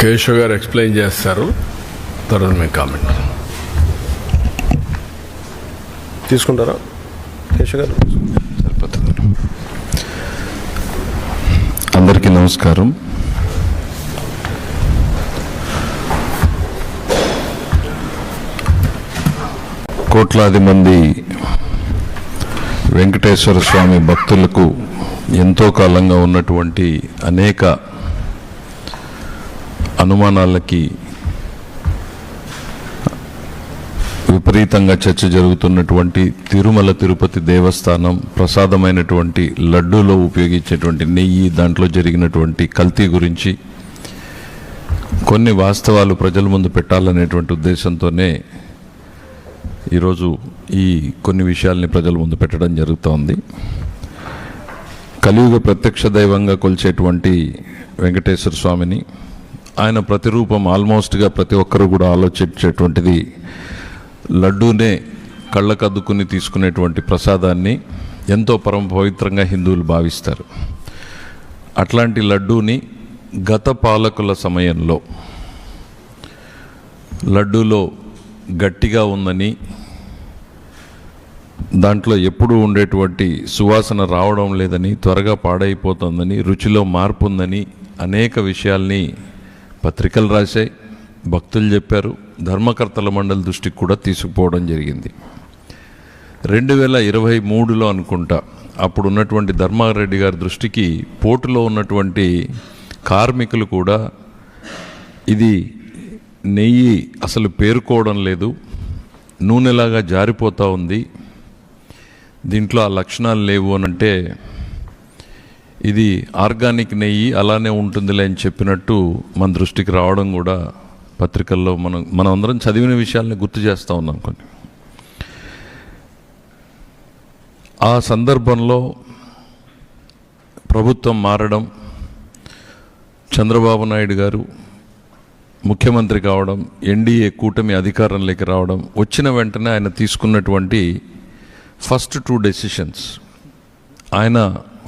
కేశవ్ గారు ఎక్స్ప్లెయిన్ చేస్తారు, తర్వాత మీ కామెంట్ తీసుకుంటారా కేశవ్ గారు? సరిపోతుంది. అందరికీ నమస్కారం. కోట్లాది మంది వెంకటేశ్వర స్వామి భక్తులకు ఎంతో కాలంగా ఉన్నటువంటి అనేక అనుమానాలకి విపరీతంగా చర్చ జరుగుతున్నటువంటి తిరుమల తిరుపతి దేవస్థానం ప్రసాదమైనటువంటి లడ్డూలో ఉపయోగించేటువంటి నెయ్యి, దాంట్లో జరిగినటువంటి కల్తీ గురించి కొన్ని వాస్తవాలు ప్రజల ముందు పెట్టాలనేటువంటి ఉద్దేశంతోనే ఈరోజు ఈ కొన్ని విషయాల్ని ప్రజల ముందు పెట్టడం జరుగుతోంది. కలియుగ ప్రత్యక్ష దైవంగా కొలిచేటువంటి వెంకటేశ్వర స్వామిని, ఆయన ప్రతిరూపం ఆల్మోస్ట్గా ప్రతి ఒక్కరూ కూడా ఆలోచించేటువంటిది లడ్డూనే కళ్ళకద్దుకుని తీసుకునేటువంటి ప్రసాదాన్ని ఎంతో పరమ పవిత్రంగా హిందువులు భావిస్తారు. అట్లాంటి లడ్డూని గత పాలకుల సమయంలో లడ్డూలో గట్టిగా ఉందని, దాంట్లో ఎప్పుడూ ఉండేటువంటి సువాసన రావడం లేదని, త్వరగా పాడైపోతుందని, రుచిలో మార్పు ఉందని అనేక విషయాల్ని పత్రికలు రాశాయి, భక్తులు చెప్పారు, ధర్మకర్తల మండలి దృష్టికి కూడా తీసుకుపోవడం జరిగింది. 2023లో అనుకుంటా అప్పుడు ఉన్నటువంటి ధర్మారెడ్డి గారి దృష్టికి పోర్టులో ఉన్నటువంటి కార్మికులు కూడా ఇది నెయ్యి అసలు పేరుకోవడం లేదు, నూనెలాగా జారిపోతూ ఉంది, దీంట్లో ఆ లక్షణాలు లేవు అని అంటే ఇది ఆర్గానిక్ నెయ్యి అలానే ఉంటుందిలే అని చెప్పినట్టు మన దృష్టికి రావడం కూడా పత్రికల్లో మనం అందరం చదివిన విషయాల్ని గుర్తు చేస్తూ ఉన్నాం. కొన్ని ఆ సందర్భంలో ప్రభుత్వం మారడం, చంద్రబాబు నాయుడు గారు ముఖ్యమంత్రి కావడం, ఎన్డీఏ కూటమి అధికారంలోకి రావడం, వచ్చిన వెంటనే ఆయన తీసుకున్నటువంటి ఫస్ట్ 2 డెసిషన్స్, ఆయన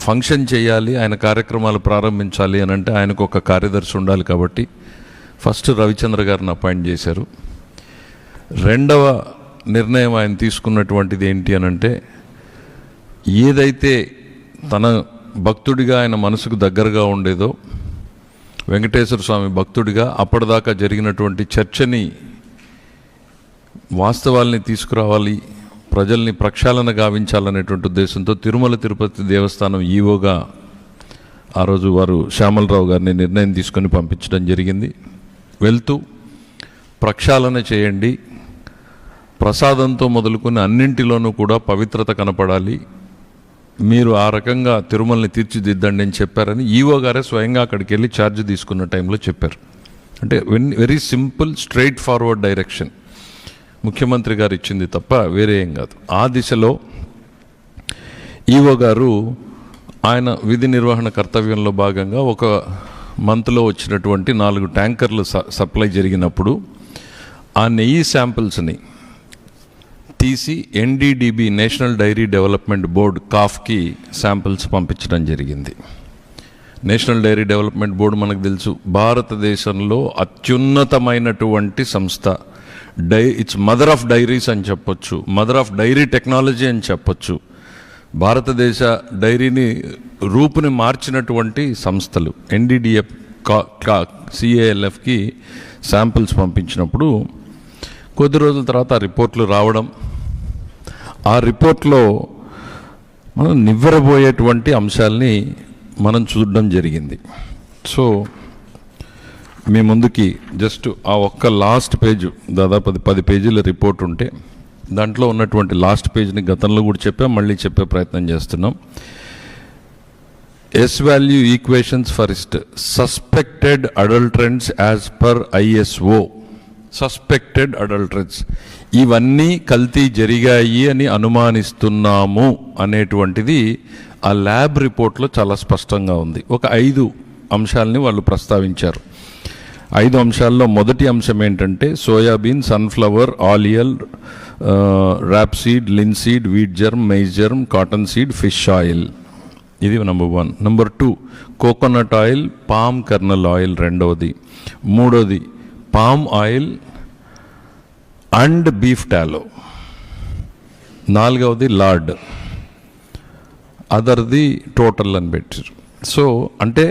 ఫంక్షన్ చేయాలి, ఆయన కార్యక్రమాలు ప్రారంభించాలి అని అంటే ఆయనకు ఒక కార్యదర్శి ఉండాలి కాబట్టి ఫస్ట్ రవిచంద్ర గారిని అపాయింట్ చేశారు. రెండవ నిర్ణయం ఆయన తీసుకున్నటువంటిది ఏంటి అని అంటే, ఏదైతే తన భక్తుడిగా ఆయన మనసుకు దగ్గరగా ఉండేదో, వెంకటేశ్వర స్వామి భక్తుడిగా అప్పటిదాకా జరిగినటువంటి చర్చని, వాస్తవాల్ని తీసుకురావాలి, ప్రజల్ని ప్రక్షాళన గావించాలనేటువంటి ఉద్దేశంతో తిరుమల తిరుపతి దేవస్థానం ఈవోగా ఆ రోజు వారు శ్యామలరావు గారిని నిర్ణయం తీసుకొని పంపించడం జరిగింది. వెళ్తూ ప్రక్షాళన చేయండి, ప్రసాదంతో మొదలుకొని అన్నింటిలోనూ కూడా పవిత్రత కనపడాలి, మీరు ఆ రకంగా తిరుమలని తీర్చిదిద్దండి అని చెప్పారని ఈవో గారే స్వయంగా అక్కడికి వెళ్ళి ఛార్జ్ తీసుకున్న టైంలో చెప్పారు. అంటే very simple, straight forward direction ముఖ్యమంత్రి గారు ఇచ్చింది తప్ప వేరే ఏం కాదు. ఆ దిశలో ఈవో గారు ఆయన విధి నిర్వహణ కర్తవ్యంలో భాగంగా ఒక మంత్లో వచ్చినటువంటి 4 ట్యాంకర్లు సప్లై జరిగినప్పుడు ఆ నెయ్యి శాంపిల్స్ని తీసి NDDB, national dairy development board, కాఫ్కి శాంపిల్స్ పంపించడం జరిగింది. నేషనల్ డైరీ డెవలప్మెంట్ బోర్డు మనకు తెలుసు, భారతదేశంలో అత్యున్నతమైనటువంటి సంస్థ. ఇట్స్ మదర్ ఆఫ్ డైరీస్ అని చెప్పొచ్చు, మదర్ ఆఫ్ డైరీ టెక్నాలజీ అని చెప్పొచ్చు. భారతదేశ డైరీని రూపుని మార్చినటువంటి సంస్థలు. ఎన్డీడీఎఫ్, సిఏఎల్ఎఫ్కి శాంపిల్స్ పంపించినప్పుడు కొద్ది రోజుల తర్వాత ఆ రిపోర్ట్లు రావడం, ఆ రిపోర్ట్లో మనం నివ్వెరబోయేటువంటి అంశాలని మనం చూడడం జరిగింది. సో మీ ముందుకి జస్ట్ ఆ ఒక్క లాస్ట్ పేజ్, దాదాపు 10 పేజీల రిపోర్ట్ ఉంటే దాంట్లో ఉన్నటువంటి లాస్ట్ పేజ్ని గతంలో కూడా చెప్పాం, మళ్ళీ చెప్పే ప్రయత్నం చేస్తున్నాం. S value equations for suspected adulterants as per ISO. Suspected adulterants, ఇవన్నీ కల్తీ జరిగాయి అని అనుమానిస్తున్నాము అనేటువంటిది ఆ ల్యాబ్ రిపోర్ట్లో చాలా స్పష్టంగా ఉంది. ఒక 5 అంశాలని వాళ్ళు ప్రస్తావించారు. 5 అంశాల్లో మొదటి అంశం ఏంటంటే సోయాబీన్, సన్ఫ్లవర్, ఆలియల్, rapeseed, linseed, wheat germ, maize germ, cotton seed, fish oil, ఇది number 1. Number 2 coconut oil, palm kernel oil రెండవది. మూడోది palm oil and beef tallow. నాలుగవది లార్డ్, అదర్ది టోటల్ అని పెట్టారు. సో అంటే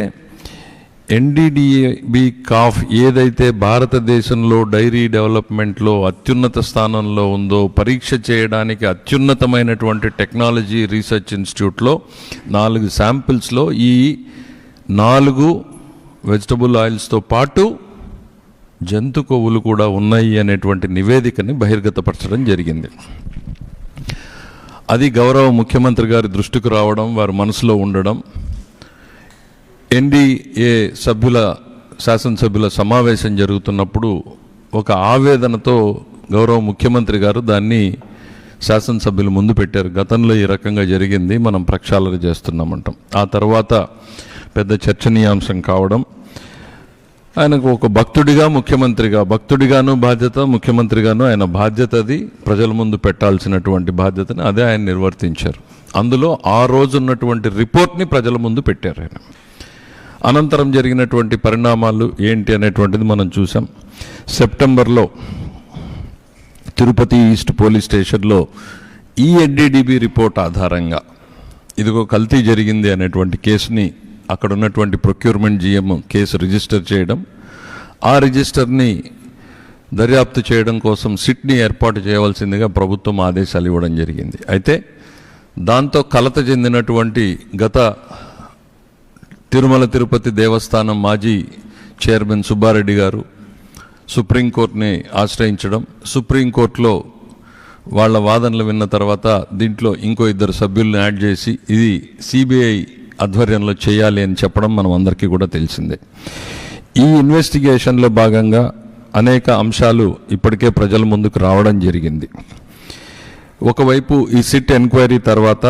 ఎన్డీడీబీ కాఫ్ ఏదైతే భారతదేశంలో డైరీ డెవలప్మెంట్లో అత్యున్నత స్థానంలో ఉందో, పరీక్ష చేయడానికి అత్యున్నతమైనటువంటి టెక్నాలజీ రీసెర్చ్ ఇన్స్టిట్యూట్లో 4 శాంపిల్స్లో ఈ 4 వెజిటబుల్ ఆయిల్స్తో పాటు జంతు కొవ్వులు కూడా ఉన్నాయి అనేటువంటి నివేదికని బహిర్గతపరచడం జరిగింది. అది గౌరవ ముఖ్యమంత్రి గారి దృష్టికి రావడం, వారి మనసులో ఉండడం, ఎన్డీఏ శాసనసభ్యుల సమావేశం జరుగుతున్నప్పుడు ఒక ఆవేదనతో గౌరవ ముఖ్యమంత్రి గారు దాన్ని శాసనసభ్యుల ముందు పెట్టారు. గతంలో ఈ రకంగా జరిగింది, మనం ప్రక్షాళన చేస్తున్నామంటాం. ఆ తర్వాత పెద్ద చర్చనీయాంశం కావడం, ఆయనకు ఒక భక్తుడిగా ముఖ్యమంత్రిగా, భక్తుడిగాను బాధ్యత, ముఖ్యమంత్రిగాను ఆయన బాధ్యత, అది ప్రజల ముందు పెట్టాల్సినటువంటి బాధ్యతని అదే ఆయన నిర్వర్తించారు. అందులో ఆ రోజు ఉన్నటువంటి రిపోర్ట్ని ప్రజల ముందు పెట్టారు ఆయన. అనంతరం జరిగినటువంటి పరిణామాలు ఏంటి అనేటువంటిది మనం చూసాం. సెప్టెంబర్లో తిరుపతి ఈస్ట్ పోలీస్ స్టేషన్లో ఈ ఎన్డీడీబీ రిపోర్ట్ ఆధారంగా ఇదిగో కల్తీ జరిగింది అనేటువంటి కేసుని అక్కడ ఉన్నటువంటి ప్రొక్యూర్మెంట్ జీఎం కేసు రిజిస్టర్ చేయడం, ఆ రిజిస్టర్ని దర్యాప్తు చేయడం కోసం సిట్ని ఏర్పాటు చేయవలసిందిగా ప్రభుత్వం ఆదేశాలు ఇవ్వడం జరిగింది. అయితే దాంతో కలత చెందినటువంటి గత తిరుమల తిరుపతి దేవస్థానం మాజీ చైర్మన్ సుబ్బారెడ్డి గారు సుప్రీంకోర్టుని ఆశ్రయించడం, సుప్రీంకోర్టులో వాళ్ళ వాదనలు విన్న తర్వాత దీంట్లో ఇంకో 2 సభ్యులను యాడ్ చేసి ఇది సిబిఐ ఆధ్వర్యంలో చేయాలి అని చెప్పడం మనం అందరికీ కూడా తెలిసిందే. ఈ ఇన్వెస్టిగేషన్లో భాగంగా అనేక అంశాలు ఇప్పటికే ప్రజల ముందుకు రావడం జరిగింది. ఒకవైపు ఈ సిట్ ఎంక్వైరీ తర్వాత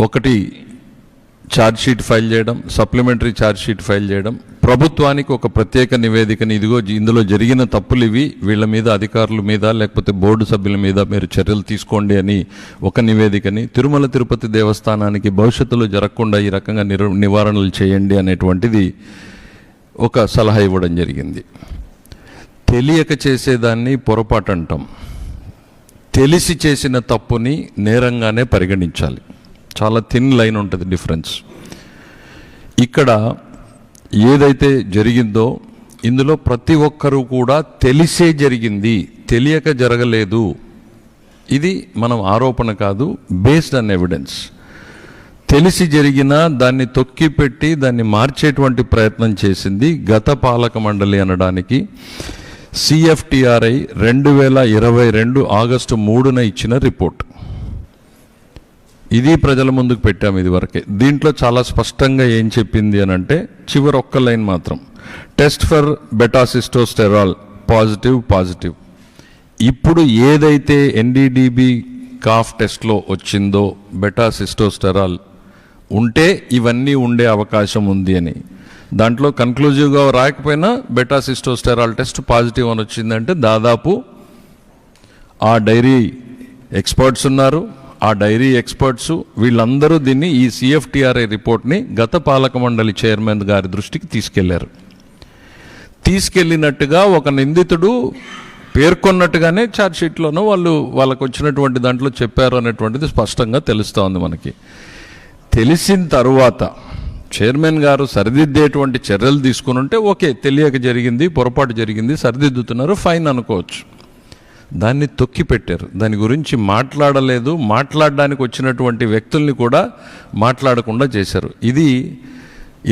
ఒకటి ఛార్జ్షీట్ ఫైల్ చేయడం, సప్లిమెంటరీ ఛార్జ్షీట్ ఫైల్ చేయడం, ప్రభుత్వానికి ఒక ప్రత్యేక నివేదికని ఇదిగో ఇందులో జరిగిన తప్పులు ఇవి, వీళ్ళ మీద అధికారుల మీద లేకపోతే బోర్డు సభ్యుల మీద మీరు చర్యలు తీసుకోండి అని ఒక నివేదికని, తిరుమల తిరుపతి దేవస్థానానికి భవిష్యత్తులో జరగకుండా ఈ రకంగా నివారణలు చేయండి అనేటువంటిది ఒక సలహా ఇవ్వడం జరిగింది. తెలియక చేసేదాన్ని పొరపాటు అంటాం, తెలిసి చేసిన తప్పుని నేరంగానే పరిగణించాలి. చాలా థిన్ లైన్ ఉంటుంది డిఫరెన్స్. ఇక్కడ ఏదైతే జరిగిందో ఇందులో ప్రతి ఒక్కరూ కూడా తెలిసే జరిగింది, తెలియక జరగలేదు. ఇది మనం ఆరోపణ కాదు, బేస్డ్ ఆన్ ఎవిడెన్స్. తెలిసి జరిగినా దాన్ని తొక్కిపెట్టి దాన్ని మార్చేటువంటి ప్రయత్నం చేసింది గత పాలక మండలి అనడానికి సిఎఫ్టిఆర్ఐ 2022 ఆగస్టు 3న ఇచ్చిన రిపోర్ట్. ఇది ప్రజల ముందుకు పెట్టాము ఇదివరకే. దీంట్లో చాలా స్పష్టంగా ఏం చెప్పింది అని అంటే, చివరి ఒక్క లైన్ మాత్రం, టెస్ట్ ఫర్ బెటాసిస్టోస్టెరాల్ పాజిటివ్. ఇప్పుడు ఏదైతే ఎన్డీడీబీ కాఫ్ టెస్ట్లో వచ్చిందో బెటాసిస్టోస్టెరాల్ ఉంటే ఇవన్నీ ఉండే అవకాశం ఉంది అని, దాంట్లో కన్క్లూజివ్గా రాకపోయినా బెటాసిస్టోస్టెరాల్ టెస్ట్ పాజిటివ్ అని వచ్చిందంటే దాదాపు ఆ డైరీ ఎక్స్పర్ట్స్ ఉన్నారు, ఆ డైరీ ఎక్స్పర్ట్స్ వీళ్ళందరూ దీన్ని ఈ సిఎఫ్టిఆర్ఐ రిపోర్ట్ని గత పాలక మండలి చైర్మన్ గారి దృష్టికి తీసుకెళ్లారు. తీసుకెళ్ళినట్టుగా ఒక నిందితుడు పేర్కొన్నట్టుగానే ఛార్జ్షీట్లోనూ వాళ్ళకు వచ్చినటువంటి దాంట్లో చెప్పారు అనేటువంటిది స్పష్టంగా తెలుస్తోంది మనకి. తెలిసిన తరువాత చైర్మన్ గారు సరిదిద్దేటువంటి చర్యలు తీసుకుని ఉంటే ఓకే, తెలియక జరిగింది, పొరపాటు జరిగింది, సరిదిద్దుతున్నారు, ఫైన్ అనుకోవచ్చు. దాన్ని తొక్కి పెట్టారు, దాని గురించి మాట్లాడలేదు, మాట్లాడడానికి వచ్చినటువంటి వ్యక్తుల్ని కూడా మాట్లాడకుండా చేశారు. ఇది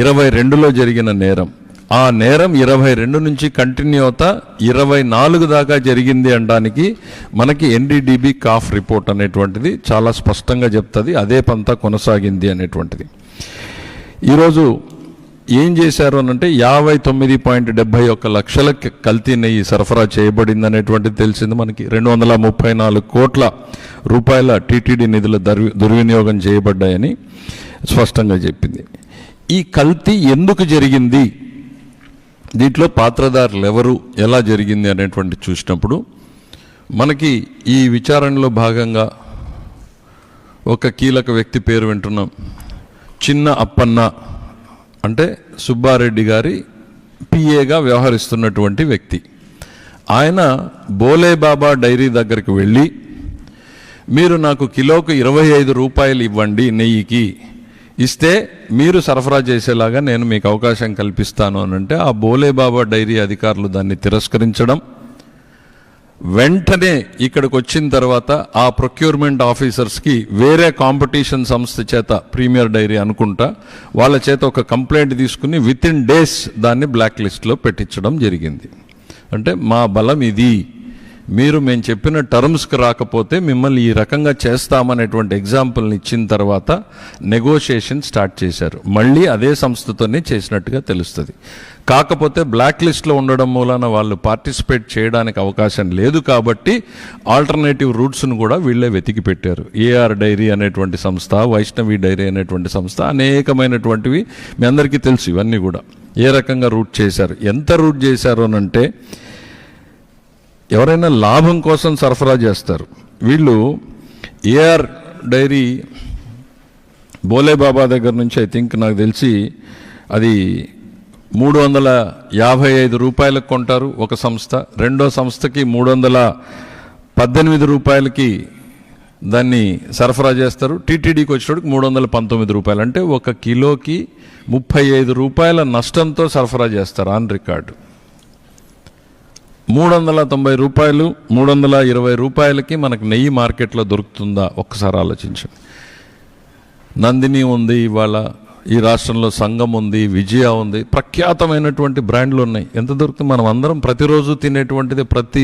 22లో జరిగిన నేరం. ఆ నేరం 22 నుంచి కంటిన్యూ అవుతా 24 దాకా జరిగింది అనడానికి మనకి ఎన్డీడీబీ కాఫ్ రిపోర్ట్ అనేటువంటిది చాలా స్పష్టంగా చెప్తుంది. అదే పంతా కొనసాగింది అనేటువంటిది. ఈరోజు ఏం చేశారు అనంటే 59.71 లక్షల కల్తీ నెయ్యి సరఫరా చేయబడింది అనేటువంటిది తెలిసింది మనకి. 234 కోట్ల రూపాయల టీటీడీ నిధుల దుర్వినియోగం చేయబడ్డాయని స్పష్టంగా చెప్పింది. ఈ కల్తీ ఎందుకు జరిగింది, దీంట్లో పాత్రదారులు ఎవరు, ఎలా జరిగింది అనేటువంటి చూసినప్పుడు మనకి ఈ విచారణలో భాగంగా ఒక కీలక వ్యక్తి పేరు వింటున్నాం. చిన్న అప్పన్న అంటే సుబ్బారెడ్డి గారి పిఏగా వ్యవహరిస్తున్నటువంటి వ్యక్తి. ఆయన బోలేబాబా డైరీ దగ్గరికి వెళ్ళి, మీరు నాకు కిలోకు 25 రూపాయలు ఇవ్వండి నెయ్యికి, ఇస్తే మీరు సరఫరా చేసేలాగా నేను మీకు అవకాశం కల్పిస్తాను అని అంటే ఆ బోలేబాబా డైరీ అధికారులు దాన్ని తిరస్కరించడం, వెంటనే ఇక్కడికి వచ్చిన తర్వాత ఆ ప్రొక్యూర్మెంట్ ఆఫీసర్స్కి వేరే కాంపిటీషన్ సంస్థ చేత, ప్రీమియర్ డైరీ అనుకుంటా, వాళ్ళ చేత ఒక కంప్లైంట్ తీసుకుని విత్ ఇన్ డేస్ దాన్ని బ్లాక్ లిస్ట్లో పెట్టించడం జరిగింది. అంటే మా బలం ఇది, మీరు మేము చెప్పిన టర్మ్స్కి రాకపోతే మిమ్మల్ని ఈ రకంగా చేస్తామనేటువంటి ఎగ్జాంపుల్ని ఇచ్చిన తర్వాత నెగోషియేషన్ స్టార్ట్ చేశారు. మళ్ళీ అదే సంస్థతోనే చేసినట్టుగా తెలుస్తుంది. కాకపోతే బ్లాక్ లిస్ట్లో ఉండడం మూలాన వాళ్ళు పార్టిసిపేట్ చేయడానికి అవకాశం లేదు కాబట్టి ఆల్టర్నేటివ్ రూట్స్ను కూడా వీళ్ళే వెతికి పెట్టారు. ఏఆర్ డైరీ అనేటువంటి సంస్థ, వైష్ణవి డైరీ అనేటువంటి సంస్థ, అనేకమైనటువంటివి మీ అందరికీ తెలుసు. ఇవన్నీ కూడా ఏ రకంగా రూట్ చేశారు, ఎంత రూట్ చేశారు అనంటే ఎవరైనా లాభం కోసం సరఫరా చేస్తారు. వీళ్ళు ఏఆర్ డైరీ బోలేబాబా దగ్గర నుంచి ఐ థింక్ నాకు తెలిసి అది 355 రూపాయలకు కొంటారు ఒక సంస్థ, రెండో సంస్థకి 318 రూపాయలకి దాన్ని సరఫరా చేస్తారు. టీటీడీకి వచ్చేటప్పటికి 319 రూపాయలు, అంటే ఒక కిలోకి 35 రూపాయల నష్టంతో సరఫరా చేస్తారు ఆన్ రికార్డు. 390 రూపాయలు, 320 రూపాయలకి మనకు నెయ్యి మార్కెట్లో దొరుకుతుందా ఒక్కసారి ఆలోచించండి. నందిని ఉంది, ఇవాళ ఈ రాష్ట్రంలో సంఘం ఉంది, విజయ ఉంది, ప్రఖ్యాతమైనటువంటి బ్రాండ్లు ఉన్నాయి. ఎంత దొరుకుతుంది? మనం అందరం ప్రతిరోజు తినేటువంటిది, ప్రతి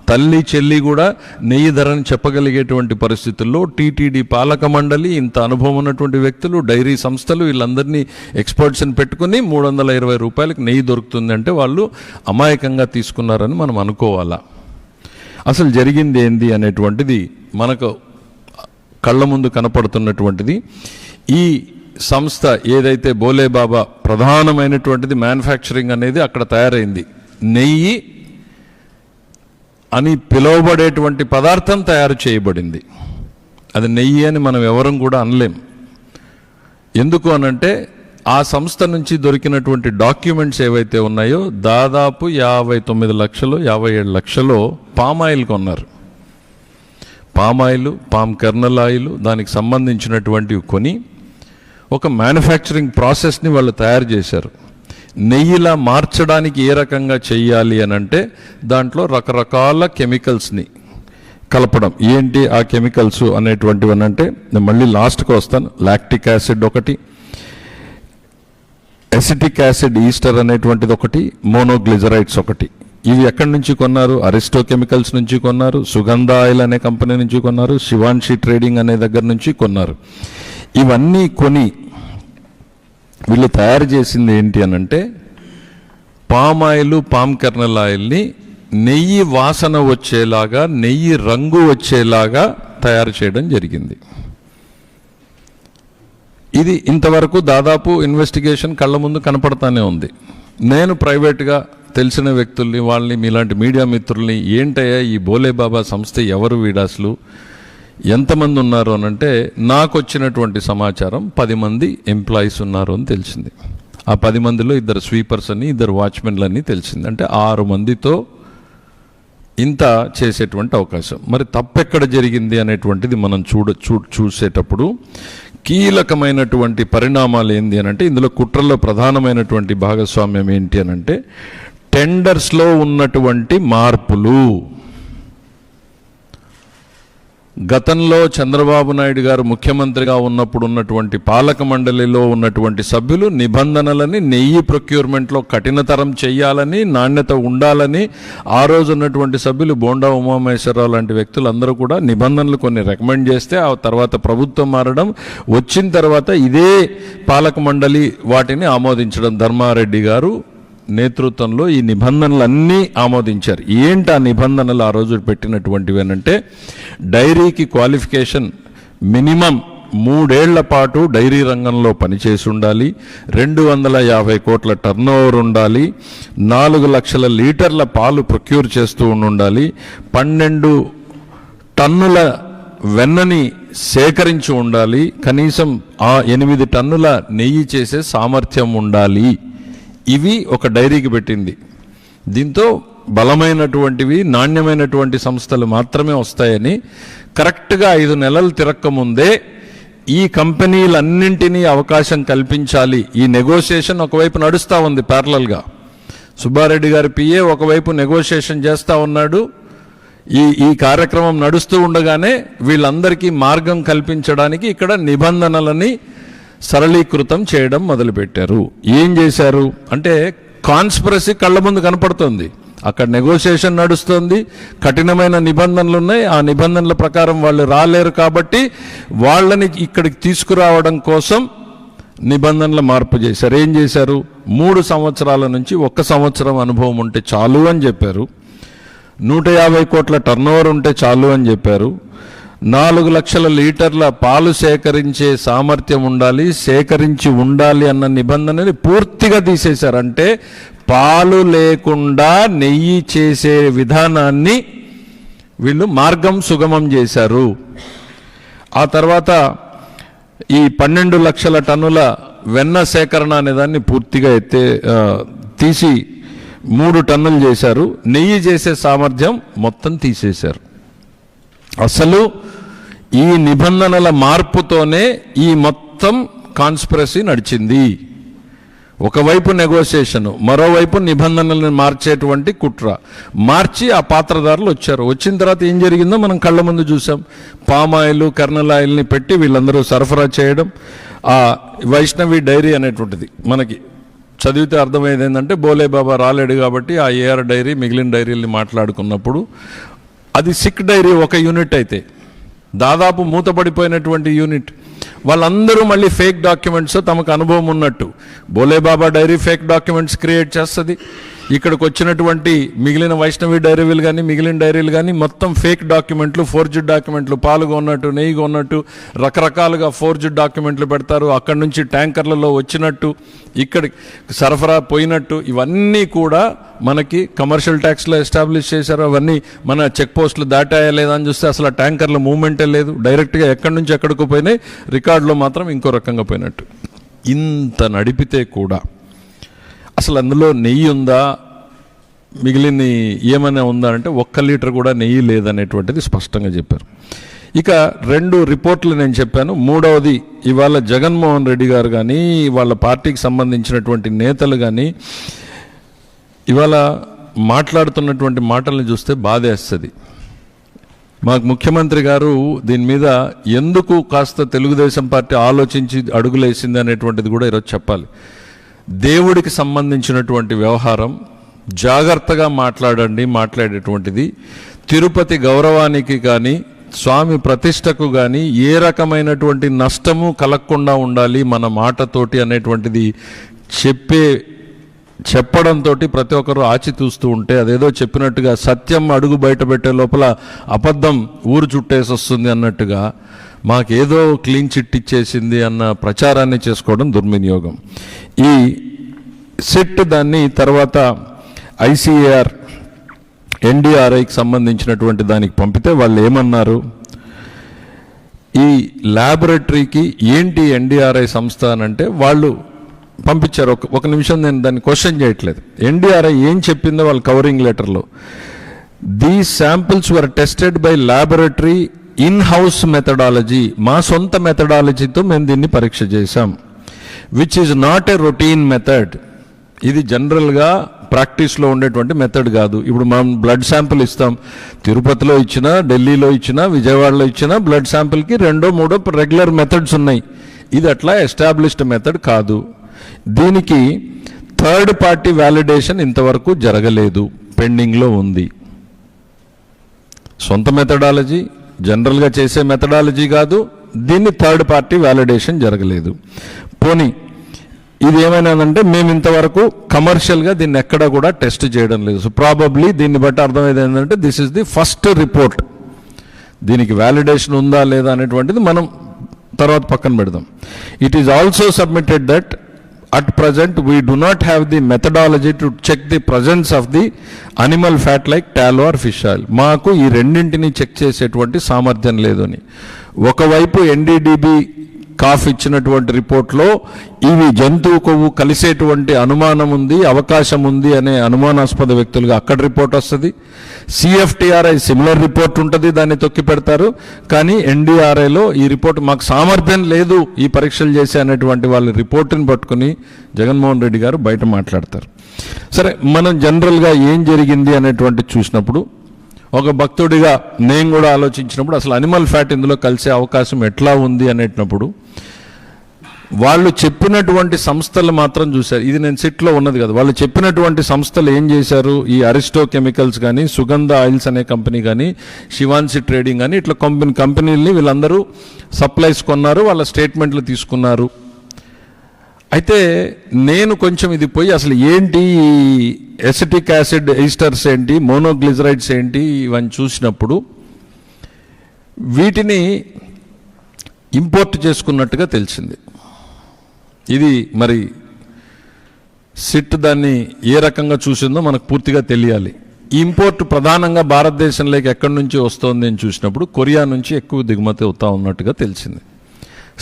తల్లి చెల్లి కూడా నెయ్యి ధరని చెప్పగలిగేటువంటి పరిస్థితుల్లో టీటీడీ పాలక మండలి, ఇంత అనుభవం ఉన్నటువంటి వ్యక్తులు, డైరీ సంస్థలు, వీళ్ళందరినీ ఎక్స్పర్ట్స్ని పెట్టుకుని 320 రూపాయలకి నెయ్యి దొరుకుతుంది అంటే వాళ్ళు అమాయకంగా తీసుకున్నారని మనం అనుకోవాలా? అసలు జరిగింది ఏంది అనేటువంటిది మనకు కళ్ళ ముందు కనపడుతున్నటువంటిది. ఈ సంస్థ ఏదైతే బోలేబాబా ప్రధానమైనటువంటిది మ్యానుఫ్యాక్చరింగ్ అనేది అక్కడ తయారైంది. నెయ్యి అని పిలువబడేటువంటి పదార్థం తయారు చేయబడింది. అది నెయ్యి అని మనం ఎవరం కూడా అనలేం. ఎందుకు అనంటే ఆ సంస్థ నుంచి దొరికినటువంటి డాక్యుమెంట్స్ ఏవైతే ఉన్నాయో దాదాపు 59 లక్షలు 57 లక్షలు పామాయిల్ కొన్నారు. పామాయిల్, పామ్ కెర్నల్ ఆయిల్, దానికి సంబంధించినటువంటివి కొని ఒక మ్యానుఫ్యాక్చరింగ్ ప్రాసెస్ని వాళ్ళు తయారు చేశారు. నెయ్యిలా మార్చడానికి ఏ రకంగా చెయ్యాలి అని అంటే దాంట్లో రకరకాల కెమికల్స్ని కలపడం. ఏంటి ఆ కెమికల్స్ అనేటువంటివి అని అంటే నేను మళ్ళీ లాస్ట్కి వస్తాను. లాక్టిక్ యాసిడ్ ఒకటి, ఎసిటిక్ యాసిడ్ ఈస్టర్ అనేటువంటిది ఒకటి, మోనోగ్లిజరైడ్స్ ఒకటి. ఇవి ఎక్కడి నుంచి కొన్నారు? అరిస్టో కెమికల్స్ నుంచి కొన్నారు, సుగంధ ఆయిల్ అనే కంపెనీ నుంచి కొన్నారు, శివాన్షి ట్రేడింగ్ అనే దగ్గర నుంచి కొన్నారు. ఇవన్నీ కొని వీళ్ళు తయారు చేసింది ఏంటి అనంటే పామ్ ఆయిల్, పామ్ కెర్నల్ ఆయిల్ని నెయ్యి వాసన వచ్చేలాగా, నెయ్యి రంగు వచ్చేలాగా తయారు చేయడం జరిగింది. ఇది ఇంతవరకు దాదాపు ఇన్వెస్టిగేషన్ కళ్ళ ముందు కనపడతానే ఉంది. నేను ప్రైవేట్గా తెలిసిన వ్యక్తుల్ని, వాళ్ళని, మీలాంటి మీడియా మిత్రుల్ని, ఏంటయ్యా ఈ బోలేబాబా సంస్థ ఎవరు, వీడాసులు ఎంతమంది ఉన్నారు అనంటే నాకు వచ్చినటువంటి సమాచారం 10 మంది ఎంప్లాయీస్ ఉన్నారు అని తెలిసింది. ఆ 10 మందిలో 2 స్వీపర్స్ అని, 2 వాచ్మెన్లు అని తెలిసింది. అంటే 6 మందితో ఇంత చేసేటువంటి అవకాశం. మరి తప్పెక్కడ జరిగింది అనేటువంటిది మనం చూసేటప్పుడు కీలకమైనటువంటి పరిణామాలు ఏంటి అనంటే ఇందులో కుట్రలో ప్రధానమైనటువంటి భాగస్వామ్యం ఏంటి అనంటే టెండర్స్లో ఉన్నటువంటి మార్పులు. గతంలో చంద్రబాబు నాయుడు గారు ముఖ్యమంత్రిగా ఉన్నప్పుడు ఉన్నటువంటి పాలక మండలిలో ఉన్నటువంటి సభ్యులు నిబంధనలని, నెయ్యి ప్రొక్యూర్మెంట్లో కఠినతరం చేయాలని, నాణ్యత ఉండాలని ఆ రోజు ఉన్నటువంటి సభ్యులు బోండా ఉమామహేశ్వరరావు లాంటి వ్యక్తులందరూ కూడా నిబంధనలు కొన్ని రికమెండ్ చేస్తే ఆ తర్వాత ప్రభుత్వం మారడం, వచ్చిన తర్వాత ఇదే పాలక మండలి వాటిని ఆమోదించడం, ధర్మారెడ్డి గారు నేతృత్వంలో ఈ నిబంధనలన్నీ ఆమోదించారు. ఏంటి ఆ నిబంధనలు ఆ రోజు పెట్టినటువంటివి అంటే డైరీకి క్వాలిఫికేషన్ మినిమం 3 ఏళ్ల పాటు డైరీ రంగంలో పనిచేసి ఉండాలి, 250 కోట్ల టర్నోవర్ ఉండాలి, 4 లక్షల లీటర్ల పాలు ప్రొక్యూర్ చేస్తూ ఉండాలి, 12 టన్నుల వెన్నని సేకరించి ఉండాలి, కనీసం ఆ 8 టన్నుల నెయ్యి చేసే సామర్థ్యం ఉండాలి. ఇవి ఒక డైరీకి పెట్టింది. దీంతో బలమైనటువంటివి, నాణ్యమైనటువంటి సంస్థలు మాత్రమే వస్తాయని కరెక్ట్గా 5 నెలలు తిరక్కముందే ఈ కంపెనీలన్నింటినీ అవకాశం కల్పించాలి. ఈ నెగోషియేషన్ ఒకవైపు నడుస్తూ ఉంది ప్యారలల్గా. సుబ్బారెడ్డి గారి పిఏ ఒకవైపు నెగోషియేషన్ చేస్తూ ఉన్నాడు. ఈ కార్యక్రమం నడుస్తూ ఉండగానే వీళ్ళందరికీ మార్గం కల్పించడానికి ఇక్కడ నిబంధనలని సరళీకృతం చేయడం మొదలుపెట్టారు. ఏం చేశారు అంటే కాన్స్పిరసీ కళ్ళ ముందు కనపడుతుంది. అక్కడ నెగోషియేషన్ నడుస్తుంది, కఠినమైన నిబంధనలు ఉన్నాయి. ఆ నిబంధనల ప్రకారం వాళ్ళు రాలేరు కాబట్టి వాళ్ళని ఇక్కడికి తీసుకురావడం కోసం నిబంధనల మార్పు చేశారు. ఏం చేశారు? 3 సంవత్సరాల నుంచి 1 సంవత్సరం అనుభవం ఉంటే చాలు అని చెప్పారు. 150 కోట్ల టర్నోవర్ ఉంటే చాలు అని చెప్పారు. 4 లక్షల లీటర్ల పాలు సేకరించే సామర్థ్యం ఉండాలి, సేకరించి ఉండాలి అన్న నిబంధనని పూర్తిగా తీసేశారు. అంటే పాలు లేకుండా నెయ్యి చేసే విధానాన్ని వీళ్ళు మార్గం సుగమం చేశారు. ఆ తర్వాత ఈ 12 లక్షల టన్నుల వెన్న సేకరణ అనేదాన్ని పూర్తిగా తీసి 3 టన్నులు చేశారు. నెయ్యి చేసే సామర్థ్యం మొత్తం తీసేశారు. అసలు ఈ నిబంధనల మార్పుతోనే ఈ మొత్తం కాన్స్పిరసీ నడిచింది. ఒకవైపు నెగోషియేషను, మరోవైపు నిబంధనలను మార్చేటువంటి కుట్ర. మార్చి ఆ పాత్రదారులు వచ్చారు. వచ్చిన తర్వాత ఏం జరిగిందో మనం కళ్ళ ముందు చూసాం. పామాయిల్, కర్నల్ ఆయిల్ని పెట్టి వీళ్ళందరూ సరఫరా చేయడం. ఆ వైష్ణవి డైరీ అనేటువంటిది మనకి చదివితే అర్థమయ్యేది ఏంటంటే, బోలే బాబా రాలేడు కాబట్టి ఆ ఏఆర్ డైరీ మిగిలిన డైరీల్ని మాట్లాడుకున్నప్పుడు అది సిక్ డైరీ ఒక యూనిట్ అయితే దాదాపు మూతపడిపోయినటువంటి యూనిట్. వాళ్ళందరూ మళ్ళీ ఫేక్ డాక్యుమెంట్స్, తమకు అనుభవం ఉన్నట్టు. Bole Baba dairy fake documents create చేస్తుంది. ఇక్కడికి వచ్చినటువంటి మిగిలిన వైష్ణవి డైరీలు కానీ మిగిలిన డైరీలు కానీ మొత్తం ఫేక్ డాక్యుమెంట్లు, ఫోర్జ్డ్ డాక్యుమెంట్లు, పాలుగా ఉన్నట్టు, నెయ్యిగా ఉన్నట్టు రకరకాలుగా ఫోర్జ్డ్ డాక్యుమెంట్లు పెడతారు. అక్కడి నుంచి ట్యాంకర్లలో వచ్చినట్టు, ఇక్కడికి సరఫరా పోయినట్టు, ఇవన్నీ కూడా మనకి కమర్షియల్ ట్యాక్స్లో ఎస్టాబ్లిష్ చేశారు. అవన్నీ మన చెక్ పోస్టులు దాటాయా లేదా అని చూస్తే అసలు ఆ ట్యాంకర్ల మూవ్మెంటే లేదు. డైరెక్ట్గా ఎక్కడి నుంచి ఎక్కడికి పోయినాయి, రికార్డులో మాత్రం ఇంకో రకంగా పోయినట్టు. ఇంత నడిపితే కూడా అసలు అందులో నెయ్యి ఉందా, మిగిలిన ఏమైనా ఉందా అంటే 1 లీటర్ కూడా నెయ్యి లేదనేటువంటిది స్పష్టంగా చెప్పారు. ఇక 2 రిపోర్ట్లు నేను చెప్పాను. 3వది ఇవాళ జగన్మోహన్ రెడ్డి గారు కానీ వాళ్ళ పార్టీకి సంబంధించినటువంటి నేతలు కానీ ఇవాళ మాట్లాడుతున్నటువంటి మాటలను చూస్తే బాధేస్తుంది. మాకు ముఖ్యమంత్రి గారు దీని మీద ఎందుకు కాస్త తెలుగుదేశం పార్టీ ఆలోచించి అడుగులేసింది అనేటువంటిది కూడా ఈరోజు చెప్పాలి. దేవుడికి సంబంధించినటువంటి వ్యవహారం జాగ్రత్తగా మాట్లాడండి. మాట్లాడేటువంటిది తిరుపతి గౌరవానికి కానీ స్వామి ప్రతిష్టకు కానీ ఏ రకమైనటువంటి నష్టము కలగకుండా ఉండాలి మన మాటతోటి అనేటువంటిది చెప్పడంతో ప్రతి ఒక్కరూ ఆచితూస్తూ ఉంటే అదేదో చెప్పినట్టుగా సత్యం అడుగు బయట పెట్టే లోపల అబద్ధం ఊరు చుట్టేసి వస్తుంది అన్నట్టుగా మాకేదో క్లీన్ చిట్ ఇచ్చేసింది అన్న ప్రచారాన్ని చేసుకోవడం దుర్వినియోగం. ఈ సిట్ దాన్ని తర్వాత ఐసీఏఆర్ ఎన్డీఆర్ఐకి సంబంధించినటువంటి దానికి పంపితే వాళ్ళు ఏమన్నారు, ఈ ల్యాబొరేటరీకి ఏంటి ఎన్డీఆర్ఐ సంస్థ అని అంటే వాళ్ళు పంపించారు. ఒక నిమిషం, నేను దాన్ని క్వశ్చన్ చేయట్లేదు. ఎన్డీఆర్ఐ ఏం చెప్పిందో వాళ్ళ కవరింగ్ లెటర్లో, these samples were tested by laboratory in house methodology, మా సొంత మెథడాలజీతో మేము దీన్ని పరీక్ష చేశాం, which is not a routine method. ఇది జనరల్గా ప్రాక్టీస్లో ఉండేటువంటి మెథడ్ కాదు. ఇప్పుడు మనం బ్లడ్ శాంపిల్ ఇస్తాం, తిరుపతిలో ఇచ్చినా, ఢిల్లీలో ఇచ్చినా, విజయవాడలో ఇచ్చినా బ్లడ్ శాంపిల్కి 2-3 రెగ్యులర్ మెథడ్స్ ఉన్నాయి. ఇది అట్లా ఎస్టాబ్లిష్డ్ మెథడ్ కాదు. దీనికి థర్డ్ పార్టీ వ్యాలిడేషన్ ఇంతవరకు జరగలేదు, పెండింగ్లో ఉంది. సొంత మెథడాలజీ, జనరల్గా చేసే మెథడాలజీ కాదు, దీన్ని థర్డ్ పార్టీ వ్యాలిడేషన్ జరగలేదు. పోనీ ఇది ఏమైనాదంటే మేము ఇంతవరకు కమర్షియల్గా దీన్ని ఎక్కడా కూడా టెస్ట్ చేయడం లేదు. సో ప్రాబబ్లీ దీన్ని బట్టి అర్థమైంది ఏంటంటే this is the first report. దీనికి వ్యాలిడేషన్ ఉందా లేదా అనేటువంటిది మనం తర్వాత పక్కన పెడదాం. It is also submitted that at present we do not have the methodology to check the presence of the animal fat like tallow or fish oil. మాకు ఈ రెండింటిని చెక్ చేసేటువంటి సామర్థ్యం లేదని. ఒకవైపు ఎన్డీడీబీ కాఫ్ ఇచ్చినటువంటి రిపోర్ట్లో ఇవి జంతువు కొవ్వు కలిసేటువంటి అనుమానం ఉంది, అవకాశం ఉంది అనే అనుమానాస్పద వ్యక్తులుగా అక్కడ రిపోర్ట్ వస్తుంది. సిఎఫ్టిఆర్ఐ సిమిలర్ రిపోర్ట్ ఉంటుంది, దాన్ని తొక్కి పెడతారు. కానీ ఎన్డీఆర్ఐలో ఈ రిపోర్ట్ మాకు సామర్థ్యం లేదు ఈ పరీక్షలు చేసే అనేటువంటి వాళ్ళ రిపోర్టుని పట్టుకుని జగన్మోహన్ రెడ్డి గారు బయట మాట్లాడతారు. సరే, మనం జనరల్గా ఏం జరిగింది అనేటువంటి చూసినప్పుడు, ఒక భక్తుడిగా నేను కూడా ఆలోచించినప్పుడు అసలు అనిమల్ ఫ్యాట్ ఇందులో కలిసే అవకాశం ఎట్లా ఉంది అనేటప్పుడు వాళ్ళు చెప్పినటువంటి సంస్థలు మాత్రం చూశారు. ఇది నేను సిట్లో ఉన్నది కదా, వాళ్ళు చెప్పినటువంటి సంస్థలు ఏం చేశారు, ఈ అరిస్టో కెమికల్స్ కానీ, సుగంధ ఆయిల్స్ అనే కంపెనీ కానీ, శివాన్సి ట్రేడింగ్ కానీ, ఇట్లా కంపెనీలని వీళ్ళందరూ సప్లైస్ కొన్నారు, వాళ్ళ స్టేట్మెంట్లు తీసుకున్నారు. అయితే నేను కొంచెం ఇది పోయి అసలు ఏంటి ఎసిటిక్ యాసిడ్ ఈస్టర్స్ ఏంటి, మోనోగ్లిజరైడ్స్ ఏంటి, ఇవన్నీ చూసినప్పుడు వీటిని ఇంపోర్ట్ చేసుకున్నట్టుగా తెలిసింది. ఇది మరి సిట్ దాన్ని ఏ రకంగా చూసిందో మనకు పూర్తిగా తెలియాలి. ఈ ఇంపోర్ట్ ప్రధానంగా భారతదేశంలోకి ఎక్కడి నుంచి వస్తోంది అని చూసినప్పుడు కొరియా నుంచి ఎక్కువ దిగుమతి అవుతా ఉన్నట్టుగా తెలిసింది.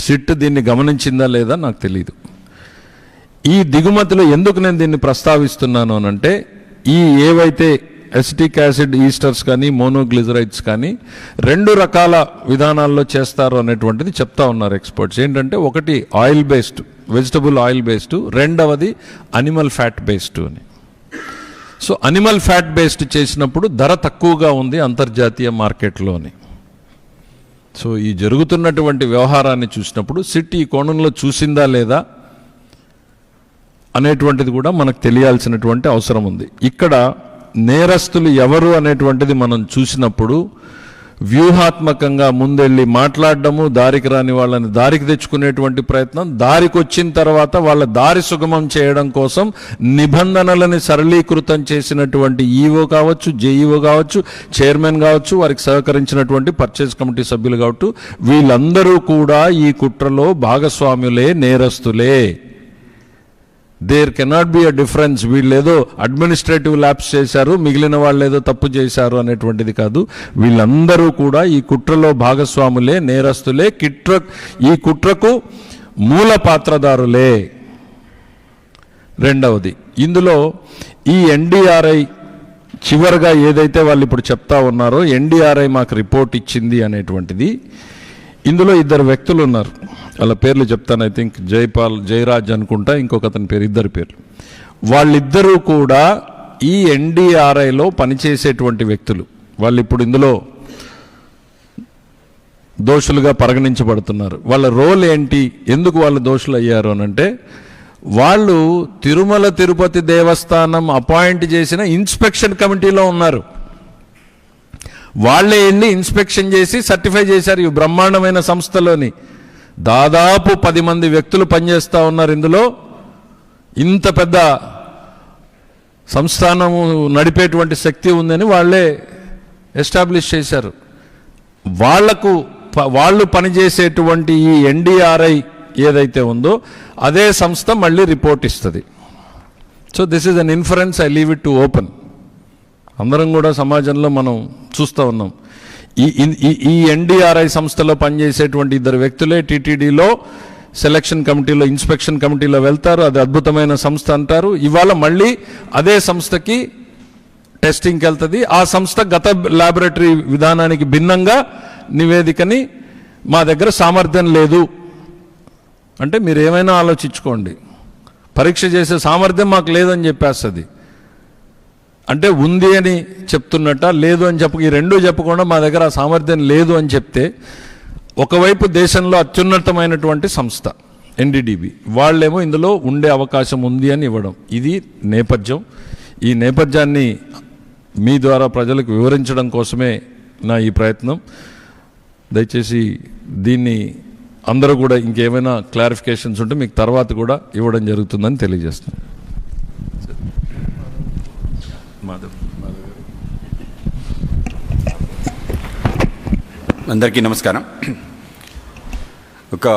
సిట్ దీన్ని గమనించిందా లేదా నాకు తెలియదు. ఈ దిగుమతిలో ఎందుకు నేను దీన్ని ప్రస్తావిస్తున్నాను అనంటే, ఈ ఏవైతే ఎసిటిక్ యాసిడ్ ఈస్టర్స్ కానీ, మోనోగ్లిజరైడ్స్ కానీ 2 రకాల విధానాల్లో చేస్తారు అనేటువంటిది చెప్తా ఉన్నారు ఎక్స్పర్ట్స్. ఏంటంటే, ఒకటి oil based, vegetable oil based, రెండవది అనిమల్ ఫ్యాట్ బేస్డ్ అని. సో అనిమల్ ఫ్యాట్ బేస్డ్ చేసినప్పుడు ధర తక్కువగా ఉంది అంతర్జాతీయ మార్కెట్లోని. సో ఈ జరుగుతున్నటువంటి వ్యవహారాన్ని చూసినప్పుడు సిట్ ఈ కోణంలో చూసిందా లేదా అనేటువంటిది కూడా మనకు తెలియాల్సినటువంటి అవసరం ఉంది. ఇక్కడ నేరస్తులు ఎవరు అనేటువంటిది మనం చూసినప్పుడు వ్యూహాత్మకంగా ముందెళ్ళి మాట్లాడడము, దారికి రాని వాళ్ళని దారికి తెచ్చుకునేటువంటి ప్రయత్నం, దారికి వచ్చిన తర్వాత వాళ్ళ దారి సుగమం చేయడం కోసం నిబంధనలని సరళీకృతం చేసినటువంటి ఈఓ కావచ్చు, జేఈఓ కావచ్చు, చైర్మన్ కావచ్చు, వారికి సహకరించినటువంటి పర్చేజ్ కమిటీ సభ్యులు కావచ్చు, వీళ్ళందరూ కూడా ఈ కుట్రలో భాగస్వాములే, నేరస్తులే. There cannot be a difference. వీళ్ళు ఏదో అడ్మినిస్ట్రేటివ్ ల్యాప్స్ చేశారు, మిగిలిన వాళ్ళు ఏదో తప్పు చేశారు అనేటువంటిది కాదు. వీళ్ళందరూ కూడా ఈ కుట్రలో భాగస్వాములే, నేరస్తులే, ఈ కుట్రకు మూల పాత్రదారులే. రెండవది, ఇందులో ఈ ఎన్డీఆర్ఐ చివరిగా ఏదైతే వాళ్ళు ఇప్పుడు చెప్తా ఉన్నారో, ఎన్డీఆర్ఐ మాకు రిపోర్ట్ ఇచ్చింది అనేటువంటిది, ఇందులో 2 వ్యక్తులు ఉన్నారు. వాళ్ళ పేర్లు చెప్తాను. ఐ థింక్ జయరాజ్ అనుకుంటా, ఇంకొక అతని పేరు, 2 పేర్లు. వాళ్ళిద్దరూ కూడా ఈ ఎన్డీఆర్ఐలో పనిచేసేటువంటి వ్యక్తులు. వాళ్ళు ఇప్పుడు ఇందులో దోషులుగా పరిగణించబడుతున్నారు. వాళ్ళ రోల్ ఏంటి, ఎందుకు వాళ్ళు దోషులు అయ్యారు అనంటే, వాళ్ళు తిరుమల తిరుపతి దేవస్థానం అపాయింట్ చేసిన ఇన్స్పెక్షన్ కమిటీలో ఉన్నారు. వాళ్ళే వెళ్ళి ఇన్స్పెక్షన్ చేసి సర్టిఫై చేశారు. ఈ బ్రహ్మాండమైన సంస్థలోని దాదాపు 10 మంది వ్యక్తులు పనిచేస్తూ ఉన్నారు. ఇందులో ఇంత పెద్ద సంస్థానము నడిపేటువంటి శక్తి ఉందని వాళ్ళే ఎస్టాబ్లిష్ చేశారు. వాళ్ళు పనిచేసేటువంటి ఈ ఎన్డీఆర్ఐ ఏదైతే ఉందో అదే సంస్థ మళ్ళీ రిపోర్ట్ ఇస్తుంది. So this is an inference, I leave it to open. అందరం కూడా సమాజంలో మనం చూస్తూ ఉన్నాం. ఈ ఎన్డీఆర్ఐ సంస్థలో పనిచేసేటువంటి 2 వ్యక్తులే టీటీడీలో సెలక్షన్ కమిటీలో, ఇన్స్పెక్షన్ కమిటీలో వెళ్తారు. అది అద్భుతమైన సంస్థ అంటారు. ఇవాళ మళ్ళీ అదే సంస్థకి టెస్టింగ్కి వెళ్తుంది. ఆ సంస్థ గత ల్యాబొరేటరీ విధానానికి భిన్నంగా నివేదికని మా దగ్గర సామర్థ్యం లేదు అంటే మీరు ఏమైనా ఆలోచించుకోండి. పరీక్ష చేసే సామర్థ్యం మాకు లేదని చెప్పేస్తుంది. అంటే ఉంది అని చెప్తున్నట్ట, లేదు అని ఈ 2 చెప్పకుండా మా దగ్గర ఆ సామర్థ్యం లేదు అని చెప్తే, ఒకవైపు దేశంలో అత్యున్నతమైనటువంటి సంస్థ ఎన్డీడీబీ, వాళ్ళేమో ఇందులో ఉండే అవకాశం ఉంది అని ఇవ్వడం. ఇది నేపథ్యం. ఈ నేపథ్యాన్ని మీ ద్వారా ప్రజలకు వివరించడం కోసమే నా ఈ ప్రయత్నం. దయచేసి దీన్ని అందరూ కూడా ఇంకేమైనా క్లారిఫికేషన్స్ ఉంటే మీకు తర్వాత కూడా ఇవ్వడం జరుగుతుందని తెలియజేస్తున్నాను. అందరికీ నమస్కారం. ఒక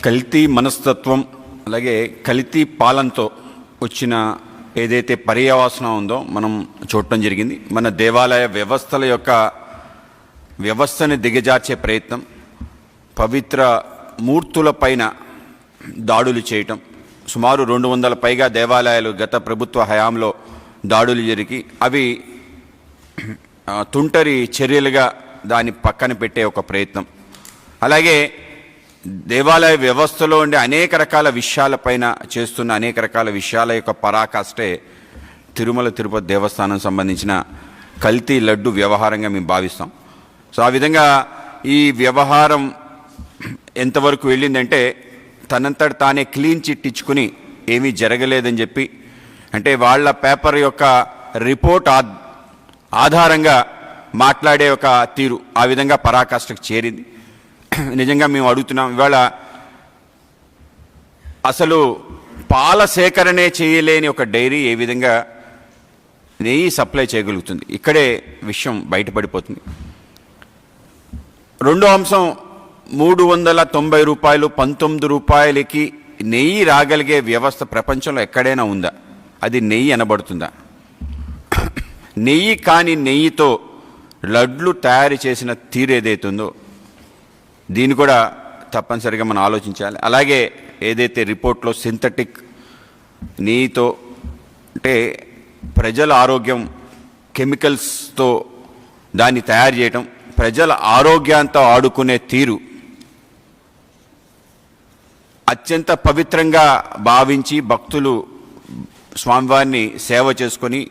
కల్తీ మనస్తత్వం అలాగే కల్తీ పాలనతో వచ్చిన ఏదైతే పర్యవసానం ఉందో మనం చూడటం జరిగింది. మన దేవాలయ వ్యవస్థని దిగజార్చే ప్రయత్నం, పవిత్ర మూర్తుల పైన దాడులు చేయటం, సుమారు 200 పైగా దేవాలయాలు గత ప్రభుత్వ హయాంలో దాడులు జరిగి అవి తుంటరి చర్యలుగా దాన్ని పక్కన పెట్టే ఒక ప్రయత్నం. అలాగే దేవాలయ వ్యవస్థలో ఉండే అనేక రకాల విషయాలపైన చేస్తున్న అనేక రకాల విషయాల యొక్క పరాకాష్టే తిరుమల తిరుపతి దేవస్థానం సంబంధించిన కల్తీ లడ్డు వ్యవహారంగా మేము భావిస్తాం. సో ఆ విధంగా ఈ వ్యవహారం ఎంతవరకు వెళ్ళిందంటే తనంతట తానే క్లీన్ చిట్ ఇచ్చుకుని ఏమీ జరగలేదని చెప్పి, అంటే వాళ్ళ పేపర్ యొక్క రిపోర్ట్ ఆధారంగా మాట్లాడే ఒక తీరు ఆ విధంగా పరాకాష్ఠకు చేరింది. నిజంగా మేము అడుగుతున్నాం, ఇవాళ అసలు పాల సేకరణే చేయలేని ఒక డైరీ ఏ విధంగా నెయ్యి సప్లై చేయగలుగుతుంది? ఇక్కడే విషయం బయటపడిపోతుంది. రెండో అంశం, 390 రూపాయలు 19 రూపాయలకి నెయ్యి రాగలిగే వ్యవస్థ ప్రపంచంలో ఎక్కడైనా ఉందా? అది నెయ్యి అనబడుతుందా? నెయ్యి కాని నెయ్యితో లడ్లు తయారు చేసిన తీరు ఏదైతుందో దీన్ని కూడా తప్పనిసరిగా మనం ఆలోచించాలి. అలాగే ఏదైతే రిపోర్ట్లో సింథటిక్ నెయ్యితో, అంటే ప్రజల ఆరోగ్యం కెమికల్స్తో దాన్ని తయారు చేయటం, ప్రజల ఆరోగ్యంతో ఆడుకునే తీరు అత్యంత పవిత్రంగా భావించి భక్తులు స్వామివారిని సేవ చేసుకొని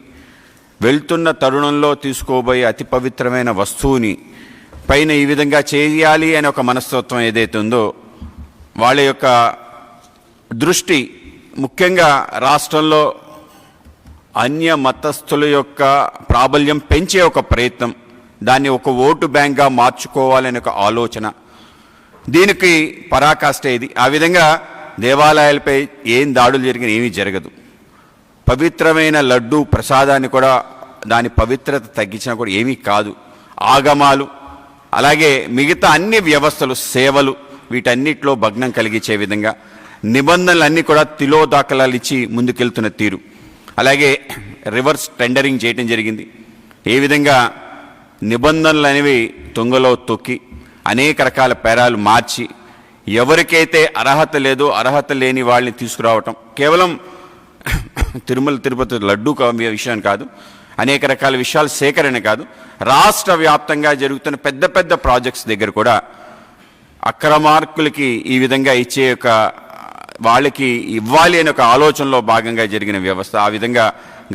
వెళ్తున్న తరుణంలో తీసుకోబోయే అతి పవిత్రమైన వస్తువుని పైన ఈ విధంగా చేయాలి అనే ఒక మనస్తత్వం ఏదైతే ఉందో వాళ్ళ యొక్క దృష్టి ముఖ్యంగా రాష్ట్రంలో అన్య మతస్థుల యొక్క ప్రాబల్యం పెంచే ఒక ప్రయత్నం, దాన్ని ఒక ఓటు బ్యాంక్గా మార్చుకోవాలనే ఒక ఆలోచన, దీనికి పరాకాష్ట ఇది. ఆ విధంగా దేవాలయాలపై ఏం దాడులు జరిగినా ఏమీ జరగదు. పవిత్రమైన లడ్డు ప్రసాదాన్ని కూడా దాని పవిత్రత తగ్గించినా కూడా ఏమీ కాదు. ఆగమాలు అలాగే మిగతా అన్ని వ్యవస్థలు, సేవలు, వీటన్నిటిలో భగ్నం కలిగించే విధంగా నిబంధనలన్నీ కూడా తిలోదాఖలాలు ఇచ్చి ముందుకెళ్తున్న తీరు, అలాగే రివర్స్ టెండరింగ్ చేయటం జరిగింది. ఏ విధంగా నిబంధనలు అనేవి తుంగలో తొక్కి అనేక రకాల పేరాలు మార్చి ఎవరికైతే అర్హత లేదో అర్హత లేని వాళ్ళని తీసుకురావటం, కేవలం తిరుమల తిరుపతి లడ్డు విషయం కాదు, అనేక రకాల విషయాలు సేకరణ కాదు, రాష్ట్ర వ్యాప్తంగా జరుగుతున్న పెద్ద పెద్ద ప్రాజెక్ట్స్ దగ్గర కూడా అక్రమార్కులకి ఈ విధంగా ఇచ్చే ఒక వాళ్ళకి ఇవ్వాలి అనే ఒక ఆలోచనలో భాగంగా జరిగిన వ్యవస్థ. ఆ విధంగా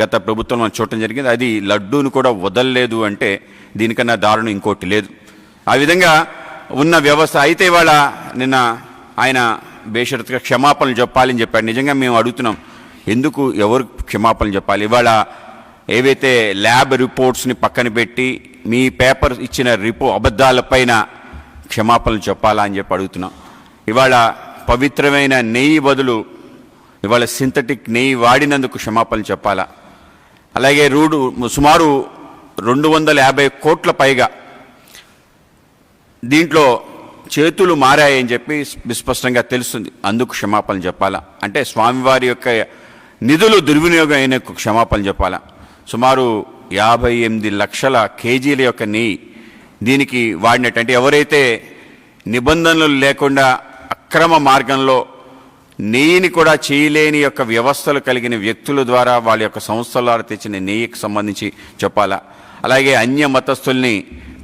గత ప్రభుత్వం మనం చూడటం జరిగింది. అది లడ్డూను కూడా వదలలేదు అంటే దీనికన్నా దారుణం ఇంకోటి లేదు. ఆ విధంగా ఉన్న వ్యవస్థ. అయితే ఇవాళ నిన్న ఆయన బేషరతుగా క్షమాపణలు చెప్పాలని చెప్పాడు. నిజంగా మేము అడుగుతున్నాం, ఎందుకు ఎవరు క్షమాపణలు చెప్పాలి? ఇవాళ ఏవైతే ల్యాబ్ రిపోర్ట్స్ని పక్కన పెట్టి మీ పేపర్ ఇచ్చిన అబద్ధాలపైన క్షమాపణలు చెప్పాలా అని చెప్పి అడుగుతున్నాం. ఇవాళ పవిత్రమైన నెయ్యి బదులు ఇవాళ సింథటిక్ నెయ్యి వాడినందుకు క్షమాపణలు చెప్పాలా? అలాగే సుమారు 250 కోట్ల పైగా దీంట్లో చేతులు మారాయని చెప్పి విస్పష్టంగా తెలుస్తుంది, అందుకు క్షమాపణలు చెప్పాలా? అంటే స్వామివారి యొక్క నిధులు దుర్వినియోగం అయిన క్షమాపణలు చెప్పాలా? సుమారు 58 లక్షల కేజీల యొక్క నెయ్యి దీనికి వాడినట్టు, అంటే ఎవరైతే నిబంధనలు లేకుండా అక్రమ మార్గంలో నెయ్యిని కూడా చేయలేని యొక్క వ్యవస్థలు కలిగిన వ్యక్తుల ద్వారా వాళ్ళ యొక్క సంస్థల ద్వారా తెచ్చిన నెయ్యికి సంబంధించి చెప్పాలా? అలాగే అన్య మతస్థుల్ని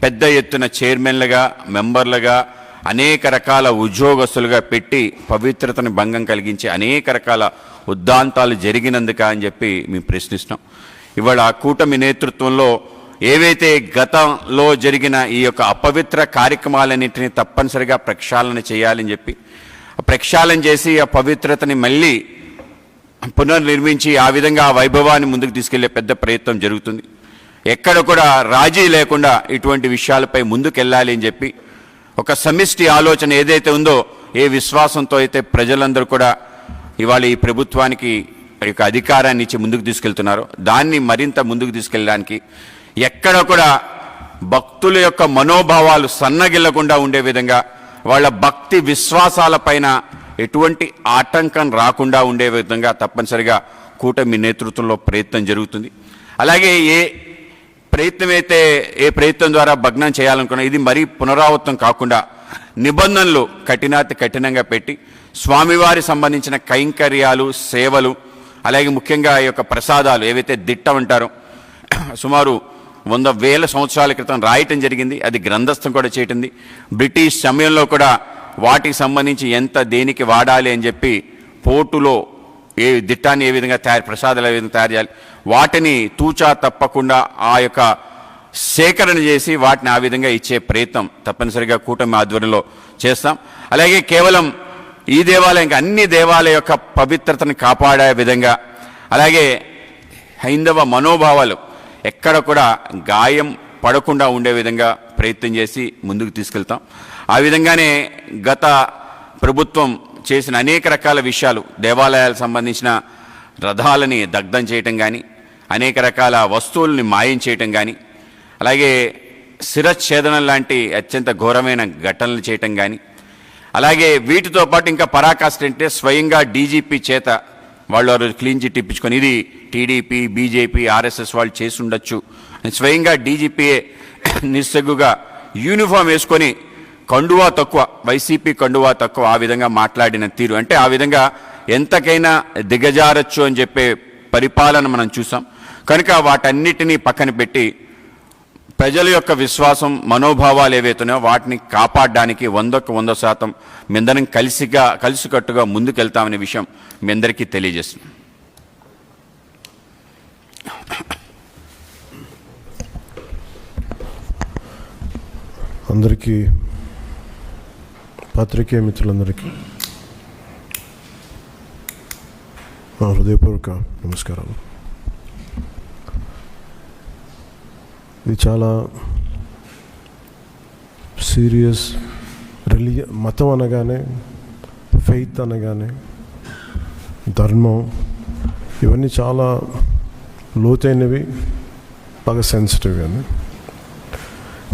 పెద్ద ఎత్తున చైర్మన్లుగా, మెంబర్లుగా, అనేక రకాల ఉద్యోగస్తులుగా పెట్టి పవిత్రతను భంగం కలిగించే అనేక రకాల ఉద్దాంతాలు జరిగినందుక అని చెప్పి మేము ప్రశ్నిస్తున్నాం. ఇవాళ కూటమి నేతృత్వంలో ఏవైతే గతంలో జరిగిన ఈ యొక్క అపవిత్ర కార్యక్రమాలన్నింటినీ తప్పనిసరిగా ప్రక్షాళన చేయాలని చెప్పి ప్రక్షాళన చేసి ఆ పవిత్రతని మళ్ళీ పునర్నిర్మించి ఆ విధంగా ఆ వైభవాన్ని ముందుకు తీసుకెళ్లే పెద్ద ప్రయత్నం జరుగుతుంది. ఎక్కడ కూడా రాజీ లేకుండా ఇటువంటి విషయాలపై ముందుకెళ్ళాలి అని చెప్పి ఒక సమిష్టి ఆలోచన ఏదైతే ఉందో, ఏ విశ్వాసంతో అయితే ప్రజలందరూ కూడా ఇవాళ ఈ ప్రభుత్వానికి యొక్క అధికారాన్ని ఇచ్చి ముందుకు తీసుకెళ్తున్నారో దాన్ని మరింత ముందుకు తీసుకెళ్ళడానికి ఎక్కడ కూడా భక్తుల యొక్క మనోభావాలు సన్నగిల్లకుండా ఉండే విధంగా వాళ్ళ భక్తి విశ్వాసాలపైన ఎటువంటి ఆటంకం రాకుండా ఉండే విధంగా తప్పనిసరిగా కూటమి నేతృత్వంలో ప్రయత్నం జరుగుతుంది. అలాగే ఏ ప్రయత్నం ద్వారా భగ్నం చేయాలనుకున్నా ఇది మరీ పునరావృతం కాకుండా నిబంధనలు కఠినంగా పెట్టి స్వామివారి సంబంధించిన కైంకర్యాలు, సేవలు, అలాగే ముఖ్యంగా ఈ యొక్క ప్రసాదాలు ఏవైతే దిట్టం అంటారో సుమారు 100,000 సంవత్సరాల క్రితం రాయటం జరిగింది. అది గ్రంథస్థం కూడా చేయటంది. బ్రిటిష్ సమయంలో కూడా వాటికి సంబంధించి దేనికి వాడాలి అని చెప్పి పోర్టులో దిట్టాన్ని ఏ విధంగా ప్రసాదాలు ఏ విధంగా తయారు చేయాలి, వాటిని తూచా తప్పకుండా ఆ యొక్క సేకరణ చేసి వాటిని ఆ విధంగా ఇచ్చే ప్రయత్నం తప్పనిసరిగా కూటమి ఆధ్వర్యంలో చేస్తాం. అలాగే కేవలం ఈ దేవాలయం అన్ని దేవాలయ యొక్క పవిత్రతను కాపాడే విధంగా, అలాగే హైందవ మనోభావాలు ఎక్కడ కూడా గాయం పడకుండా ఉండే విధంగా ప్రయత్నం చేసి ముందుకు తీసుకెళ్తాం. ఆ విధంగానే గత ప్రభుత్వం చేసిన అనేక రకాల విషయాలు, దేవాలయాలకు సంబంధించిన రథాలని దగ్ధం చేయటం కానీ, అనేక రకాల వస్తువుల్ని మాయం చేయటం కానీ, అలాగే శిరఛేదనం లాంటి అత్యంత ఘోరమైన ఘటనలు చేయటం కానీ, అలాగే వీటితో పాటు ఇంకా పరాకాష్ట అంటే స్వయంగా డీజీపీ చేత వాళ్ళు ఆ రోజు క్లీన్ చిట్ ఇప్పించుకొని ఇది టీడీపీ, బీజేపీ, ఆర్ఎస్ఎస్ వాళ్ళు చేసి ఉండొచ్చు అని స్వయంగా డీజీపీఏ నిస్సగ్గుగా యూనిఫామ్ వేసుకొని కండువా తక్కువ, వైసీపీ కండువా తక్కువ ఆ విధంగా మాట్లాడిన తీరు అంటే ఆ విధంగా ఎంతకైనా దిగజారచ్చు అని చెప్పే పరిపాలన మనం చూసాం. కనుక వాటన్నిటినీ పక్కన పెట్టి ప్రజల యొక్క విశ్వాసం, మనోభావాలు ఏవైతున్నాయో వాటిని కాపాడడానికి 100% మీ అందరం కలిసికట్టుగా ముందుకెళ్తామనే విషయం మీ అందరికీ తెలియజేస్తున్నాం. అందరికీ, పాత్రికేయ మిత్రులందరికీ నా హృదయపూర్వక నమస్కారాలు. ఇది చాలా సీరియస్ మతం అనగానే, ఫెయిత్ అనగానే, ధర్మం, ఇవన్నీ చాలా లోతైనవి, బాగా సెన్సిటివ్. కానీ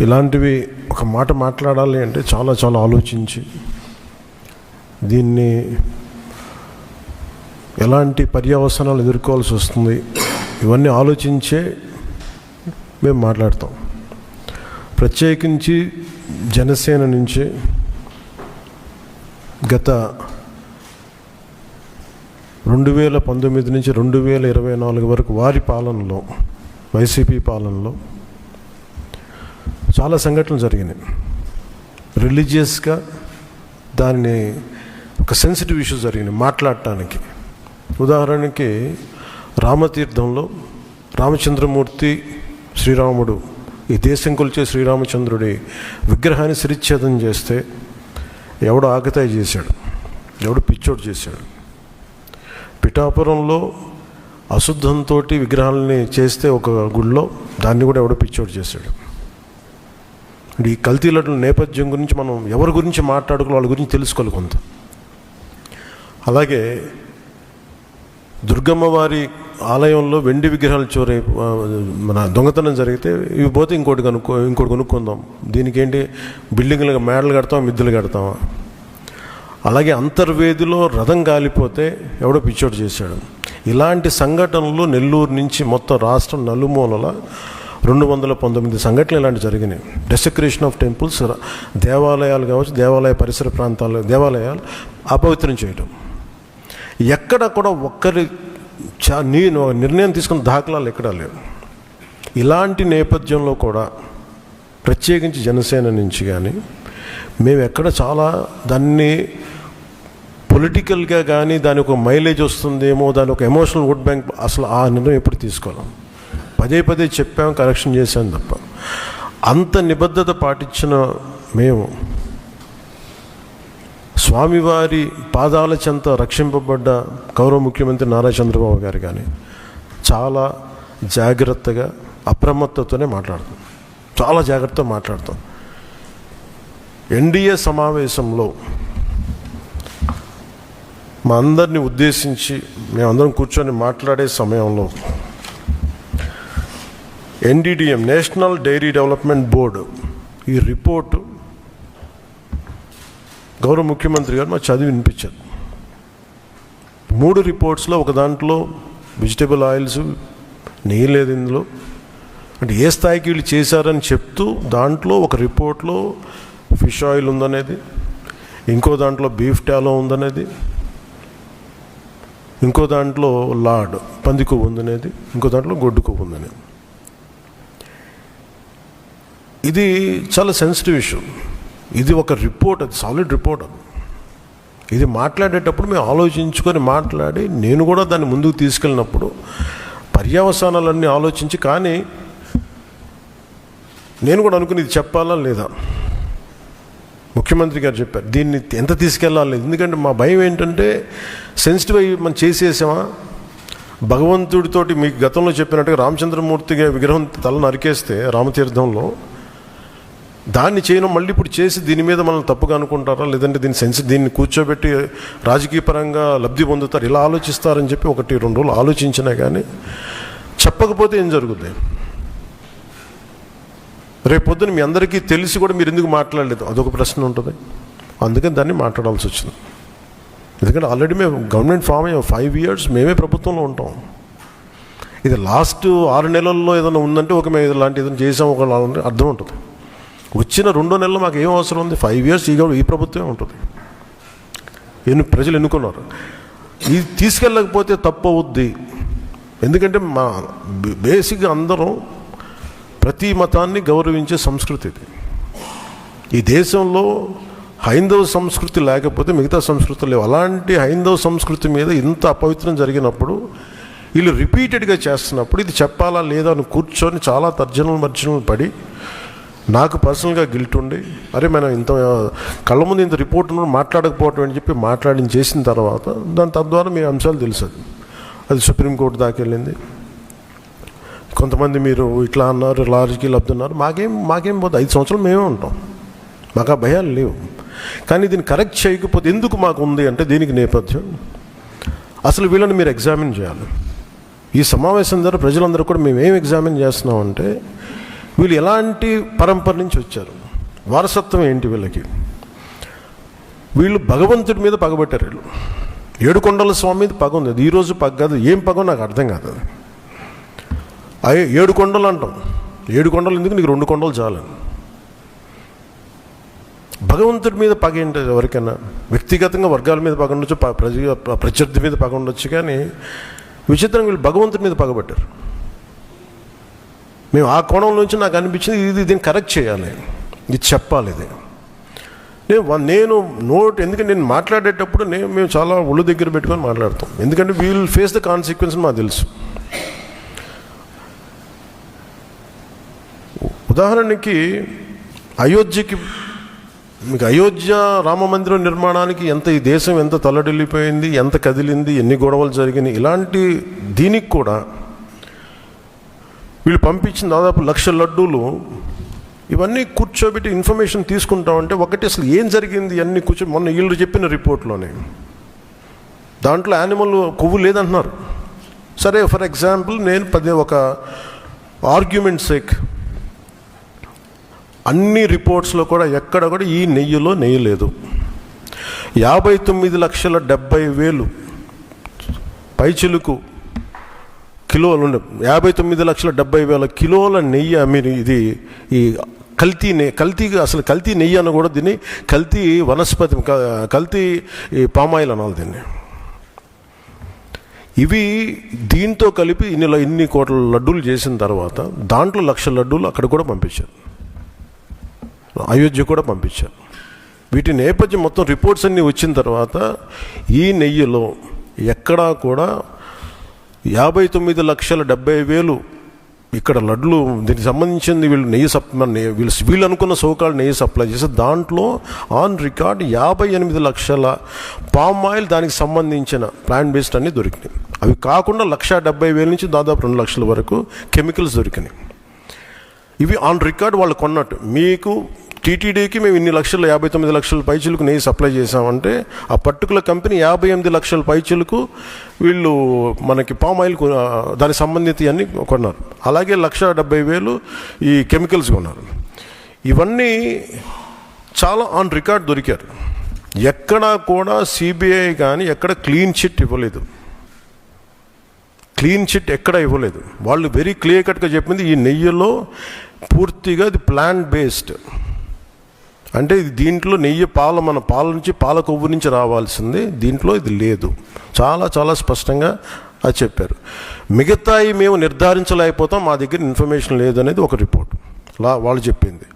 ఇలాంటివి ఒక మాట మాట్లాడాలి అంటే చాలా చాలా ఆలోచించి దీన్ని ఎలాంటి పర్యవసనాలు ఎదుర్కోవాల్సి వస్తుంది ఇవన్నీ ఆలోచించే మేము మాట్లాడతాం. ప్రత్యేకించి జనసేన నుంచి గత 2019 నుంచి 2024 వరకు వారి పాలనలో, వైసీపీ పాలనలో చాలా సంఘటనలు జరిగినాయి. రిలీజియస్గా దాన్ని ఒక సెన్సిటివ్ ఇష్యూ జరిగినాయి మాట్లాడటానికి. ఉదాహరణకి రామతీర్థంలో రామచంద్రమూర్తి, శ్రీరాముడు, ఈ దేశం కొలిచే శ్రీరామచంద్రుడి విగ్రహాన్ని శిరచ్ఛేదం చేస్తే ఎవడో ఆకతాయి చేశాడు, ఎవడు పిచ్చోడు చేశాడు. పిఠాపురంలో అశుద్ధంతో విగ్రహాలని చేస్తే ఒక గుడిలో దాన్ని కూడా ఎవడో పిచ్చోడు చేశాడు. ఈ కల్తీల నేపథ్యం గురించి మనం ఎవరి గురించి మాట్లాడుకోవాలి, వాళ్ళ గురించి తెలుసుకోవాలి కొంత. అలాగే దుర్గమ్మ వారి ఆలయంలో వెండి విగ్రహాలు మన దొంగతనం జరిగితే ఇవి పోతే ఇంకోటి కొనుక్కుందాం, దీనికి ఏంటి బిల్డింగ్లు మేడలు కడతామా, మిద్దెలు కడతామా. అలాగే అంతర్వేదిలో రథం కాలిపోతే ఎవడో పిచ్చోడు చేశాడు. ఇలాంటి సంఘటనలు నెల్లూరు నుంచి మొత్తం రాష్ట్రం నలుమూలల 219 సంఘటనలు ఇలాంటి జరిగినాయి. డెసెక్రేషన్ ఆఫ్ టెంపుల్స్, దేవాలయాలు కావచ్చు, దేవాలయ పరిసర ప్రాంతాలు, దేవాలయాలు అపవిత్రం చేయటం. ఎక్కడ కూడా ఒక్కరి నిర్ణయం తీసుకున్న దాఖలాలు ఎక్కడా లేవు. ఇలాంటి నేపథ్యంలో కూడా ప్రత్యేకించి జనసేన నుంచి కానీ మేము ఎక్కడ చాలా దాన్ని పొలిటికల్గా కానీ దాని ఒక మైలేజ్ వస్తుందేమో, దాని ఒక ఎమోషనల్ ఓట్ బ్యాంక్, అసలు ఆ నిర్ణయం ఎప్పుడు తీసుకోలేం. పదే చెప్పాం, కరెక్షన్ చేశాం తప్ప. అంత నిబద్ధత పాటించిన మేము స్వామివారి పాదాల చెంత రక్షింపబడ్డ గౌరవ ముఖ్యమంత్రి నారా చంద్రబాబు గారు కానీ చాలా జాగ్రత్తగా, అప్రమత్తతోనే మాట్లాడతాం, చాలా జాగ్రత్తగా మాట్లాడతాం. ఎన్డీఏ సమావేశంలో మా అందరినీ ఉద్దేశించి మేమందరం కూర్చొని మాట్లాడే సమయంలో NDDM, national dairy development board, ఈ రిపోర్టు గౌరవ ముఖ్యమంత్రి గారు మాకు చదివి వినిపించారు. 3 రిపోర్ట్స్లో ఒక దాంట్లో వెజిటబుల్ ఆయిల్స్, నెయ్యి లేదు ఇందులో. అంటే ఏ స్థాయికి వీళ్ళు చేశారని చెప్తూ దాంట్లో ఒక రిపోర్ట్లో ఫిష్ ఆయిల్ ఉందనేది, ఇంకో దాంట్లో బీఫ్ టాలో ఉందనేది, ఇంకో దాంట్లో లాడ్ పంది కొవ్వు ఉందనేది, ఇంకో దాంట్లో గొడ్డు కొవ్వు ఉందనేది. ఇది చాలా సెన్సిటివ్ ఇష్యూ. ఇది ఒక రిపోర్ట్, అది సాలిడ్ రిపోర్ట్. అది ఇది మాట్లాడేటప్పుడు మేము ఆలోచించుకొని మాట్లాడి, నేను కూడా దాన్ని ముందుకు తీసుకెళ్ళినప్పుడు పర్యవసానాలన్నీ ఆలోచించి, కానీ నేను కూడా అనుకుని ఇది చెప్పాలా లేదా. ముఖ్యమంత్రి గారు చెప్పారు దీన్ని ఎంత తీసుకెళ్ళాలి, ఎందుకంటే మా భయం ఏంటంటే సెన్సిటివ్ అయ్యి మనం చేసేసామా. భగవంతుడితోటి మీకు గతంలో చెప్పినట్టుగా రామచంద్రమూర్తిగా విగ్రహం తల నరికేస్తే రామతీర్థంలో, దాన్ని చేయడం మళ్ళీ ఇప్పుడు చేసి దీని మీద మనం తప్పుగా అనుకుంటారా, లేదంటే దీన్ని కూర్చోబెట్టి రాజకీయ పరంగా లబ్ధి పొందుతారు, ఇలా ఆలోచిస్తారని చెప్పి 1-2 రోజులు ఆలోచించినా కానీ చెప్పకపోతే ఏం జరుగుతుంది. రేపు పొద్దున మీ అందరికీ తెలిసి కూడా మీరు ఎందుకు మాట్లాడలేదు, అదొక ప్రశ్న ఉంటుంది. అందుకని దాన్ని మాట్లాడాల్సి వచ్చింది. ఎందుకంటే ఆల్రెడీ మేము గవర్నమెంట్ ఫామ్ అయ్యాం, 5 years మేమే ప్రభుత్వంలో ఉంటాం. ఇది లాస్ట్ 6 నెలల్లో ఏదైనా ఉందంటే ఒక మేము ఇలాంటి ఏదైనా చేసాం ఒక అర్థం ఉంటుంది. వచ్చిన 2 నెలలు మాకు ఏం అవసరం ఉంది, 5 years ఈ ప్రభుత్వమే ఉంటుంది. ప్రజలు ఎన్నుకున్నారు. ఇది తీసుకెళ్ళకపోతే తప్పు అవుద్ది. ఎందుకంటే మా బేసిక్గా అందరం ప్రతి మతాన్ని గౌరవించే సంస్కృతి ఇది. ఈ దేశంలో హైందవ సంస్కృతి లేకపోతే మిగతా సంస్కృతులు లేవు. అలాంటి హైందవ సంస్కృతి మీద ఇంత అపవిత్రం జరిగినప్పుడు వీళ్ళు రిపీటెడ్గా చేస్తున్నప్పుడు ఇది చెప్పాలా లేదా అని కూర్చొని చాలా తర్జనలు పడి, నాకు పర్సనల్గా గిల్ట్ ఉండి, అరే మనం ఇంత కళ్ళ ముందు ఇంత రిపోర్ట్ మాట్లాడకపోవటం అని చెప్పి చేసిన తర్వాత దాని తద్వారా మీ అంశాలు తెలుసు. అది సుప్రీంకోర్టు దాకా వెళ్ళింది. కొంతమంది మీరు ఇట్లా అన్నారు, లార్జ్కి లబ్ధన్నారు. మాకేం పోతే 5 సంవత్సరాలు మేమే ఉంటాం, మాకు ఆ భయాలు లేవు. కానీ దీన్ని కరెక్ట్ చేయకపోతే ఎందుకు మాకు ఉంది అంటే దీనికి నేపథ్యం అసలు వీళ్ళని మీరు ఎగ్జామిన్ చేయాలి. ఈ సమావేశం ద్వారా ప్రజలందరూ కూడా మేమేం ఎగ్జామిన్ చేస్తున్నామంటే వీళ్ళు ఎలాంటి పరంపర నుంచి వచ్చారు, వారసత్వం ఏంటి వీళ్ళకి. వీళ్ళు భగవంతుడి మీద పగబట్టారు. వీళ్ళు ఏడుకొండల స్వామి మీద పగ ఉంది. ఈరోజు పగ కాదు, ఏం పగో నాకు అర్థం కాదు. అది 7 కొండలు అంటాం. 7 కొండలు ఎందుకు, నీకు 2 కొండలు చాలు. భగవంతుడి మీద పగ ఏంటి ఎవరికైనా? వ్యక్తిగతంగా వర్గాల మీద పగ ఉండొచ్చు, ప్రత్యర్థి మీద పగ ఉండొచ్చు, కానీ విచిత్రంగా వీళ్ళు భగవంతుడి మీద పగబట్టారు. మేము ఆ కోణం నుంచి నాకు అనిపించింది దీన్ని కరెక్ట్ చేయాలి, ఇది చెప్పాలి. ఇది నేను ఎందుకంటే నేను మాట్లాడేటప్పుడు మేము చాలా ఒళ్ళు దగ్గర పెట్టుకొని మాట్లాడతాం. ఎందుకంటే వీల్ ఫేస్ ద కాన్సిక్వెన్స్ మాకు తెలుసు. ఉదాహరణకి మీకు అయోధ్య రామ మందిరం నిర్మాణానికి ఈ దేశం ఎంత తల్లడిల్లిపోయింది, ఎంత కదిలింది, ఎన్ని గొడవలు జరిగినాయి. ఇలాంటి దీనికి కూడా వీళ్ళు పంపించిన దాదాపు 1,00,000 లడ్డూలు, ఇవన్నీ కూర్చోబెట్టి ఇన్ఫర్మేషన్ తీసుకుంటామంటే ఒకటి అసలు ఏం జరిగింది అన్నీ మొన్న వీళ్ళు చెప్పిన రిపోర్ట్లోనే దాంట్లో యానిమల్ కొవ్వు లేదంటున్నారు. సరే, ఫర్ ఎగ్జాంపుల్ నేను ఒక ఆర్గ్యుమెంట్ సేక్ అన్ని రిపోర్ట్స్లో కూడా ఎక్కడ కూడా ఈ నెయ్యిలో నెయ్యి లేదు. 59,70,000 పైచిలుకు కిలోలు ఉండే 59,70,000 కిలోల నెయ్యి మీరు ఇది ఈ అసలు కల్తీ నెయ్యి అని కూడా దీన్ని కల్తీ వనస్పతి, కల్తీ పామాయిల్ అనాలి దీన్ని. ఇవి దీంతో కలిపి ఇన్ని కోట్ల లడ్డూలు చేసిన తర్వాత దాంట్లో 1,00,000 లడ్డూలు అక్కడ కూడా పంపించారు, అయోధ్య కూడా పంపించారు. వీటి నేపథ్యం మొత్తం రిపోర్ట్స్ అన్నీ వచ్చిన తర్వాత ఈ నెయ్యిలో ఎక్కడా కూడా 59,70,000 ఇక్కడ లడ్లు దీనికి సంబంధించింది వీళ్ళు అనుకున్న సోకాళ్ళు నెయ్యి సప్లై చేసి దాంట్లో ఆన్ రికార్డ్ 58 లక్షల పామ్ ఆయిల్ దానికి సంబంధించిన ప్లాంట్ బేస్డ్ అన్నీ దొరికినాయి. అవి కాకుండా 1,70,000 నుంచి దాదాపు 2 లక్షల వరకు కెమికల్స్ దొరికినాయి. ఇవి ఆన్ రికార్డ్ వాళ్ళు కొన్నట్టు. మీకు టీటీడీకి మేము ఇన్ని లక్షలు 59 లక్షల పైచీలకు నెయ్యి సప్లై చేసామంటే ఆ పర్టికులర్ కంపెనీ 58 లక్షల పైచీలకు వీళ్ళు మనకి పామ్ ఆయిల్ దానికి సంబంధిత అన్నీ కొన్నారు. అలాగే 1,70,000 ఈ కెమికల్స్ కొన్నారు. ఇవన్నీ చాలా ఆన్ రికార్డ్ దొరికారు. ఎక్కడా కూడా సిబిఐ కానీ ఎక్కడ క్లీన్ చిట్ ఇవ్వలేదు. క్లీన్ చిట్ ఎక్కడ ఇవ్వలేదు. వాళ్ళు వెరీ క్లియర్ కట్గా చెప్పింది ఈ నెయ్యిలో పూర్తిగా ఇది ప్లాంట్ బేస్డ్, అంటే ఇది దీంట్లో నెయ్యి మన పాల నుంచి పాల కొవ్వు నుంచి రావాల్సింది, దీంట్లో ఇది లేదు. చాలా చాలా స్పష్టంగా అది చెప్పారు. మిగతాయి మేము నిర్ధారించలేకపోతాం, మా దగ్గర ఇన్ఫర్మేషన్ లేదు అనేది ఒక రిపోర్ట్ వాళ్ళు చెప్పింది.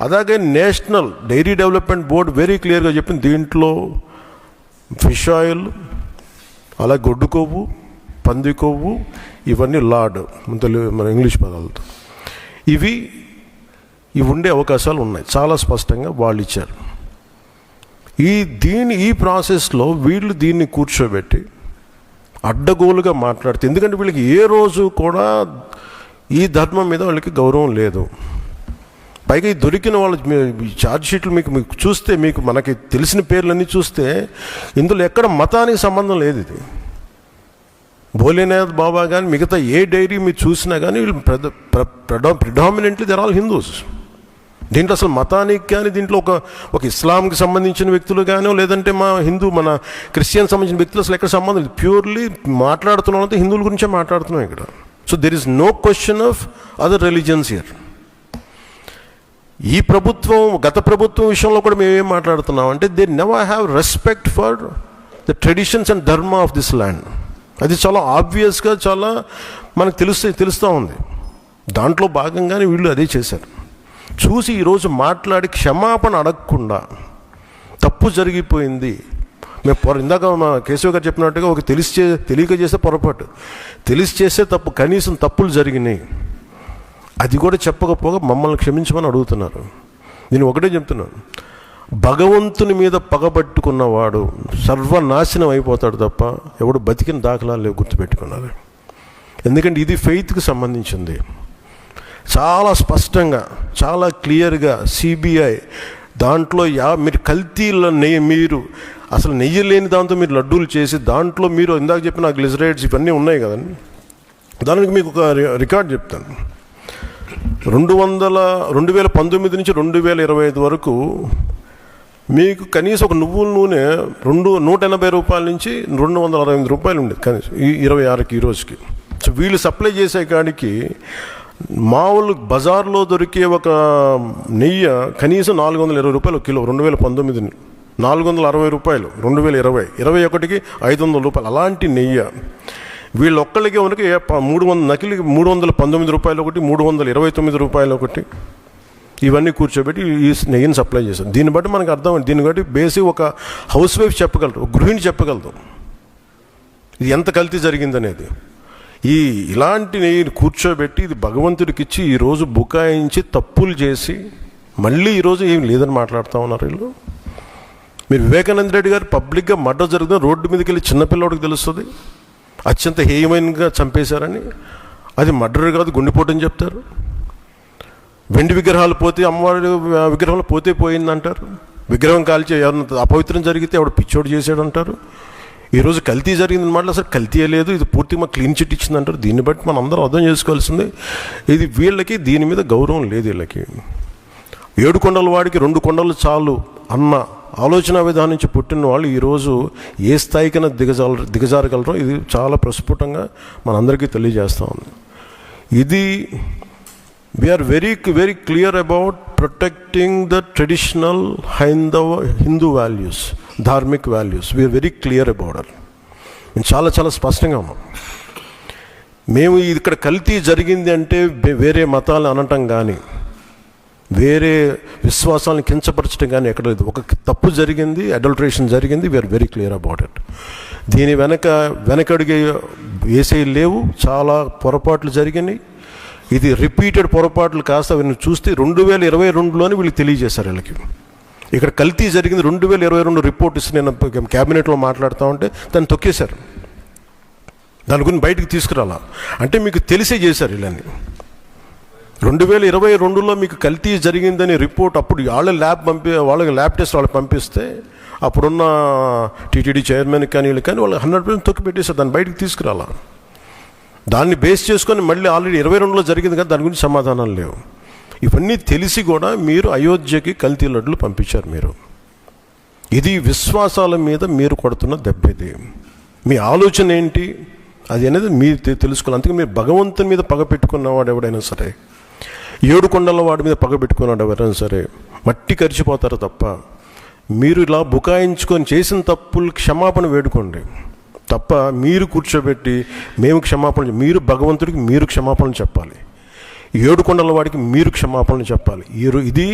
అలాగే national dairy development board very క్లియర్గా చెప్పింది దీంట్లో ఫిష్ ఆయిల్, అలాగే గొడ్డు కొవ్వు, పంది కొవ్వు, ఇవన్నీ లార్డ్ మన ఇంగ్లీష్ పదాలతో ఇవి ఉండే అవకాశాలు ఉన్నాయి. చాలా స్పష్టంగా వాళ్ళు ఇచ్చారు. ఈ ప్రాసెస్లో వీళ్ళు దీన్ని కూర్చోబెట్టి అడ్డగోలుగా మాట్లాడితే, ఎందుకంటే వీళ్ళకి ఏ రోజు కూడా ఈ ధర్మం మీద వాళ్ళకి గౌరవం లేదు. పైగా ఈ దొరికిన వాళ్ళు ఛార్జ్ షీట్లు మీకు చూస్తే, మనకి తెలిసిన పేర్లన్నీ చూస్తే ఇందులో ఎక్కడ మతానికి సంబంధం లేదు. ఇది భోలేనాథ్ బాబా కానీ మిగతా ఏ డైరీ మీరు చూసినా కానీ వీళ్ళు ప్రిడామినెంట్లీ దర్ ఆల్ హిందూస్. దీంట్లో అసలు మతానికి కానీ దీంట్లో ఒక ఇస్లాంకి సంబంధించిన వ్యక్తులు కానీ, లేదంటే మన క్రిస్టియన్ సంబంధించిన వ్యక్తులు అసలు ఎక్కడ సంబంధం లేదు. ప్యూర్లీ మాట్లాడుతున్నాం హిందువుల గురించే మాట్లాడుతున్నాం ఇక్కడ. So there is no question of other religions here. ఈ ప్రభుత్వం, గత ప్రభుత్వం విషయంలో కూడా మేమేం మాట్లాడుతున్నాం అంటే they never have respect for the traditions and dharma of this land. అది చాలా ఆబ్వియస్గా చాలా మనకు తెలుస్తూ ఉంది. దాంట్లో భాగంగానే వీళ్ళు అదే చేశారు. చూసి ఈరోజు మాట్లాడి క్షమాపణ అడగకుండా తప్పు జరిగిపోయింది. ఇందాక మా కేశవ్ గారు చెప్పినట్టుగా ఒక తెలియక చేస్తే పొరపాటు, తెలిసి చేస్తే తప్పు, కనీసం తప్పులు జరిగినాయి అది కూడా చెప్పకపోగా మమ్మల్ని క్షమించమని అడుగుతున్నారు. నేను ఒకటే చెప్తున్నాను, భగవంతుని మీద పగబట్టుకున్నవాడు సర్వనాశనం అయిపోతాడు తప్ప ఎవడు బతికిన దాఖలాలు లేవు, గుర్తుపెట్టుకున్నారు. ఎందుకంటే ఇది ఫెయిత్కి సంబంధించింది. చాలా స్పష్టంగా, చాలా క్లియర్గా సిబిఐ దాంట్లో మీరు కల్తీల నెయ్యి, మీరు అసలు నెయ్యి లేని దాంతో మీరు లడ్డూలు చేసి దాంట్లో మీరు ఇందాక చెప్పిన గ్లిజరైడ్స్ ఇవన్నీ ఉన్నాయి కదండి. దానికి మీకు ఒక రికార్డ్ చెప్తాను. 2019 నుంచి 2025 వరకు మీకు కనీసం ఒక నువ్వుల నూనె 180 రూపాయల నుంచి 265 రూపాయలు ఉండేది కనీసం 26కి ఈ రోజుకి. సో వీళ్ళు సప్లై చేసే కాడికి మామూలు బజార్లో దొరికే ఒక నెయ్యి కనీసం 420 రూపాయలు కిలో. 2019 460 రూపాయలు, 2020 21కి 500 రూపాయలు. అలాంటి నెయ్యి వీళ్ళొక్కళ్ళకే మనకి 319 రూపాయలు ఒకటి, 329 రూపాయలు ఒకటి, ఇవన్నీ కూర్చోబెట్టి ఈ నెయ్యిని సప్లై చేశారు. దీన్ని బట్టి మనకు అర్థమైంది. దీన్ని బట్టి బేసిక్ ఒక హౌస్ వైఫ్ చెప్పగలరు, ఒక గృహిణి చెప్పగలదు ఇది ఎంత కల్తీ జరిగిందనేది. ఇలాంటి నెయ్యిని కూర్చోబెట్టి ఇది భగవంతుడికి ఇచ్చి ఈరోజు బుకాయించి తప్పులు చేసి మళ్ళీ ఈరోజు ఏం లేదని మాట్లాడుతూ ఉన్నారు వీళ్ళు. మీరు వివేకానంద రెడ్డి గారు పబ్లిక్గా మర్డర్ జరుగుతుంది, రోడ్డు మీదకి వెళ్ళి చిన్నపిల్లడికి తెలుస్తుంది అత్యంత హేయమైనగా చంపేశారని. అది మర్డర్ కాదు, గుండెపోటని చెప్తారు. వెండి విగ్రహాలు పోతే, అమ్మవారి విగ్రహాలు పోతే పోయిందంటారు. విగ్రహం కాల్చి ఎవరిన అపవిత్రం జరిగితే ఎవడు పిచ్చోడు చేశాడంటారు. ఈరోజు కల్తీ జరిగింది మాట అసలు కల్తీ లేదు, ఇది పూర్తిగా మాకు క్లీన్ చిట్ ఇచ్చిందంటారు. దీన్ని బట్టి మనం అందరం అర్థం చేసుకోవాల్సింది ఇది వీళ్ళకి దీని మీద గౌరవం లేదు. వీళ్ళకి 7 కొండల వాడికి 2 కొండలు చాలు అన్న ఆలోచన విధానం నుంచి పుట్టిన వాళ్ళు ఈరోజు ఏ స్థాయికైనా దిగజారగలరో ఇది చాలా ప్రస్ఫుటంగా మనందరికీ తెలియజేస్తూ ఉంది. ఇది we are very very clear about protecting the traditional Hindu values, dharmic values. We are very clear about it. మేము చాలా చాలా స్పష్టంగా ఉన్నాం. మేము ఇక్కడ కల్తీ జరిగింది అంటే వేరే మతాలు అనటం కానీ వేరే విశ్వాసాలను కించపరచడం కానీ ఎక్కడ లేదు. ఒక తప్పు జరిగింది, అడల్ట్రేషన్ జరిగింది. We are very clear about it. దీని వెనకడిగే వేసే లేవు. చాలా పొరపాట్లు జరిగినాయి. ఇది రిపీటెడ్ పొరపాట్లు కాస్త వీళ్ళని చూస్తే 2022లోనే వీళ్ళకి తెలియజేశారు. వీళ్ళకి ఇక్కడ కల్తీ జరిగింది 2022 రిపోర్ట్ ఇస్తే నేను క్యాబినెట్లో మాట్లాడుతూ ఉంటే దాన్ని తొక్కేశారు. దాని గురించి బయటకు తీసుకురాలా అంటే మీకు తెలిసే చేశారు. వీళ్ళని 2022లో మీకు కల్తీ జరిగిందని రిపోర్ట్ అప్పుడు వాళ్ళకి ల్యాబ్ టెస్ట్ వాళ్ళకి పంపిస్తే అప్పుడున్న టీటీడీ చైర్మన్ కానీ వీళ్ళు కానీ వాళ్ళు 100% తొక్కి పెట్టేశారు. దాన్ని బయటకు తీసుకురాలా. దాన్ని బేస్ చేసుకొని మళ్ళీ ఆల్రెడీ 22లో జరిగింది కదా, దాని గురించి సమాధానాలు లేవు. ఇవన్నీ తెలిసి కూడా మీరు అయోధ్యకి కల్తీ లడ్డులు పంపించారు. మీరు ఇది విశ్వాసాల మీద మీరు కొడుతున్న దెబ్బ. ఇది మీ ఆలోచన ఏంటి అది అనేది మీరు తెలుసుకోవాలి. అందుకే మీరు భగవంతుని మీద పగ పెట్టుకున్నవాడు ఎవడైనా సరే, 7 కొండల వాడి మీద పగ పెట్టుకున్నాడు ఎవరైనా సరే మట్టి కరిచిపోతారు తప్ప, మీరు ఇలా బుకాయించుకొని చేసిన తప్పులు క్షమాపణ వేడుకోండి తప్ప మీరు కూర్చోబెట్టి మేము క్షమాపణ, మీరు భగవంతుడికి మీరు క్షమాపణ చెప్పాలి, 7 కొండల వాడికి మీరు క్షమాపణ చెప్పాలి. ఇది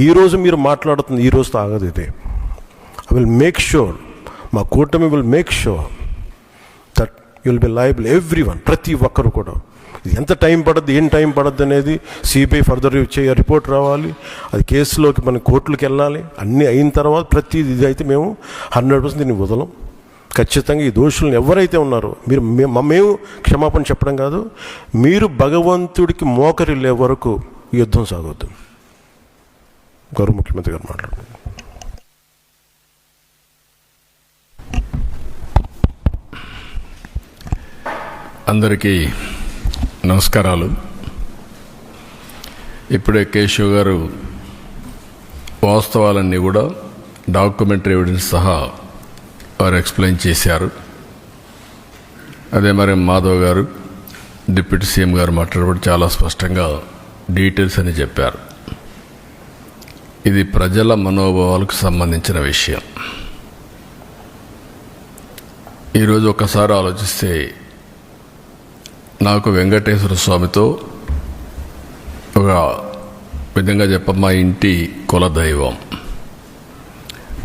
ఈరోజు మీరు మాట్లాడుతుంది ఈ రోజుతో ఆగదు. ఇది ఐ విల్ మేక్ షూర్, మా కూటమి will make sure that you will be liable everyone, ప్రతి ఒక్కరు కూడా. ఇది ఎంత టైం పడుద్ది, ఏం టైం పడుద్ది అనేది సిబిఐ ఫర్దర్ రిపోర్ట్ రావాలి, అది కేసులోకి మన కోర్టులకు వెళ్ళాలి. అన్నీ అయిన తర్వాత ప్రతి ఇది అయితే మేము 100% దీన్ని వదలం. ఖచ్చితంగా ఈ దోషులను ఎవరైతే ఉన్నారో మేము క్షమాపణ చెప్పడం కాదు, మీరు భగవంతుడికి మోకరిల్లే వరకు యుద్ధం సాగొద్దు. గౌరవ ముఖ్యమంత్రి గారు మాట్లాడుతున్నారు. అందరికీ నమస్కారాలు. ఇప్పుడే కేశవ్ గారు వాస్తవాలన్నీ కూడా డాక్యుమెంటరీ ఎవిడెన్స్ సహా వారు ఎక్స్ప్లెయిన్ చేశారు. అదే మరి మాధవ్ గారు డిప్యూటీ సీఎం గారు మాట్లాడబడి చాలా స్పష్టంగా డీటెయిల్స్ అని చెప్పారు. ఇది ప్రజల మనోభావాలకు సంబంధించిన విషయం. ఈరోజు ఒకసారి ఆలోచిస్తే నాకు వెంకటేశ్వర స్వామితో ఒక విధంగా మా ఇంటి కులదైవం.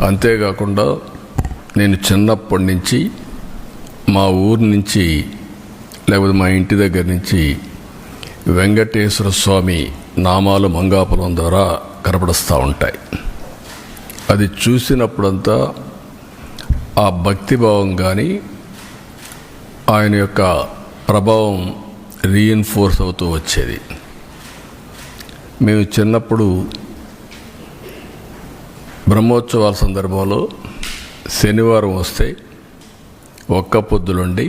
అంతేకాకుండా నేను చిన్నప్పటి నుంచి మా ఊరు నుంచి లేకపోతే మా ఇంటి దగ్గర నుంచి వెంకటేశ్వర స్వామి నామాలు మంగాపురం ద్వారా కనపడుస్తూ ఉంటాయి. అది చూసినప్పుడంతా ఆ భక్తిభావం కానీ ఆయన యొక్క ప్రభావం రీఇన్ఫోర్స్ అవుతూ వచ్చేది. మేము చిన్నప్పుడు బ్రహ్మోత్సవాల సందర్భంలో శనివారం వస్తే ఒక్క పొద్దులుండి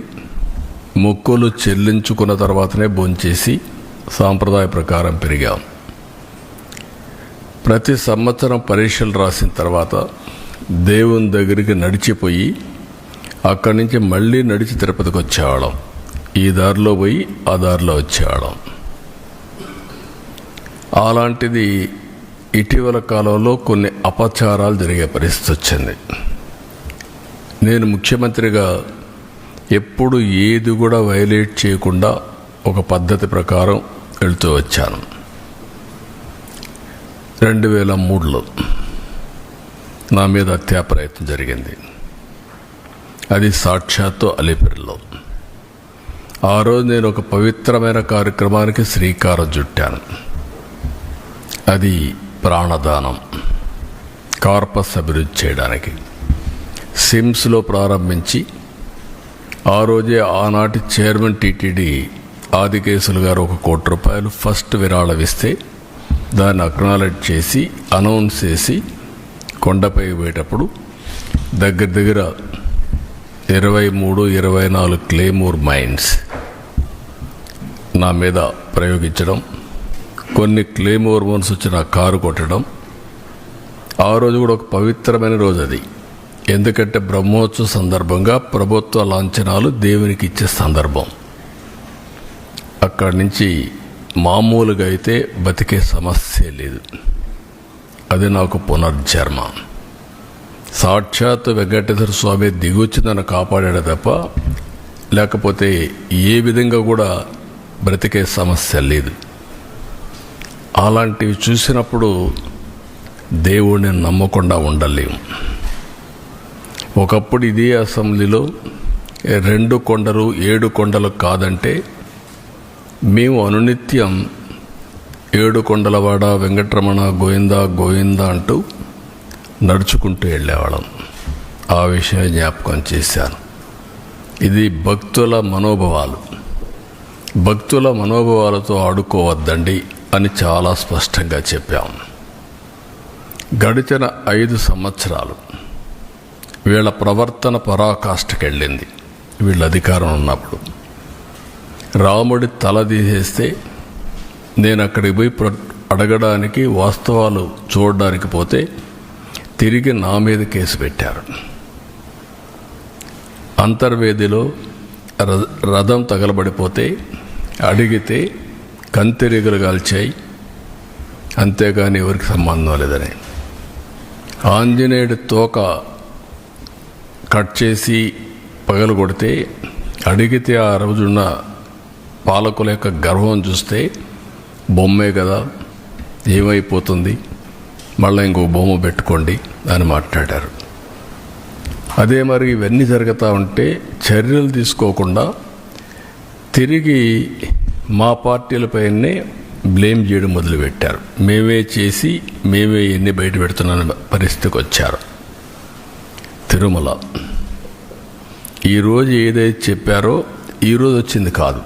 మొక్కులు చెల్లించుకున్న తర్వాతనే భోంచేసి సాంప్రదాయ ప్రకారం పెరిగాం. ప్రతి సంవత్సరం పరీక్షలు రాసిన తర్వాత దేవుని దగ్గరికి నడిచిపోయి అక్కడి నుంచి మళ్ళీ నడిచి తిరుపతికి వచ్చేవాళ్ళం. ఈ దారిలో పోయి ఆ దారిలో వచ్చేవాళ్ళం. అలాంటిది ఇటీవల కాలంలో కొన్ని అపచారాలు జరిగే పరిస్థితి వచ్చింది. నేను ముఖ్యమంత్రిగా ఎప్పుడు ఏది కూడా వైలేట్ చేయకుండా ఒక పద్ధతి ప్రకారం వెళ్తూ వచ్చాను. 2003లో నా మీద హత్యా ప్రయత్నం జరిగింది. అది సాక్షాత్తు అలిపిరిలో. ఆ రోజు నేను ఒక పవిత్రమైన కార్యక్రమానికి శ్రీకారం చుట్టాను. అది ప్రాణదానం, కార్పస్ అభివృద్ధి చేయడానికి సిమ్స్లో ప్రారంభించి ఆ రోజే ఆనాటి చైర్మన్ టీటీడీ ఆదికేశులు గారు 1 కోటి రూపాయలు ఫస్ట్ విరాళం ఇస్తే దాన్ని అక్నాలెడ్జ్ చేసి అనౌన్స్ చేసి కొండపై పోయేటప్పుడు దగ్గర 23-24 క్లేమోర్ మైన్స్ నా మీద ప్రయోగించడం, కొన్ని క్లేమోర్ మైన్స్ వచ్చి నా కారు కొట్టడం. ఆ రోజు కూడా ఒక పవిత్రమైన రోజు అది. ఎందుకంటే బ్రహ్మోత్సవ సందర్భంగా ప్రభుత్వ లాంఛనాలు దేవునికి ఇచ్చే సందర్భం. అక్కడి నుంచి మామూలుగా అయితే బతికే సమస్య లేదు. అది నాకు పునర్జన్మ. సాక్షాత్ వెంకటేశ్వర స్వామి దిగొచ్చి నన్ను కాపాడాడు తప్ప లేకపోతే ఏ విధంగా కూడా బ్రతికే సమస్య లేదు. అలాంటివి చూసినప్పుడు దేవుడిని నమ్మకుండా ఉండలేము. ఒకప్పుడు ఇదే అసెంబ్లీలో 2 కొండలు 7 కొండలు కాదంటే మేము అనునిత్యం 7 కొండలవాడ వెంకటరమణ గోవిందా గోవిందా అంటూ నడుచుకుంటూ వెళ్ళేవాళ్ళం. ఆ విషయం జ్ఞాపకం చేశాను. ఇది భక్తుల మనోభావాలు. భక్తుల మనోభావాలతో ఆడుకోవద్దండి అని చాలా స్పష్టంగా చెప్పాము. గడిచిన 5 సంవత్సరాలు వీళ్ళ ప్రవర్తన పరాకాష్ఠకెళ్ళింది. వీళ్ళ అధికారం ఉన్నప్పుడు రాముడి తల తీసేస్తే నేను అక్కడికి పోయి అడగడానికి, వాస్తవాలు చూడడానికి పోతే తిరిగి నా మీద కేసు పెట్టారు. అంతర్వేదిలో రథం తగలబడిపోతే అడిగితే కంతిరీగలు కాల్చాయి, అంతేగాని ఎవరికి సంబంధం లేదని. ఆంజనేయుడి తోక కట్ చేసి పగలు కొడితే అడిగితే ఆ రోజున్న పాలకుల యొక్క గర్వం చూస్తే బొమ్మే కదా, ఏమైపోతుంది, మళ్ళీ ఇంకో బొమ్మ పెట్టుకోండి అని మాట్లాడారు. అదే మరి ఇవన్నీ జరుగుతూ ఉంటే చర్యలు తీసుకోకుండా తిరిగి మా పార్టీలపైనే బ్లేమ్ చేయడం మొదలుపెట్టారు. మేమే చేసి మేమే ఎన్ని బయట పెడుతున్న పరిస్థితికి వచ్చారు. తిరుమల ఈరోజు ఏదైతే చెప్పారో ఈరోజు వచ్చింది కాదు.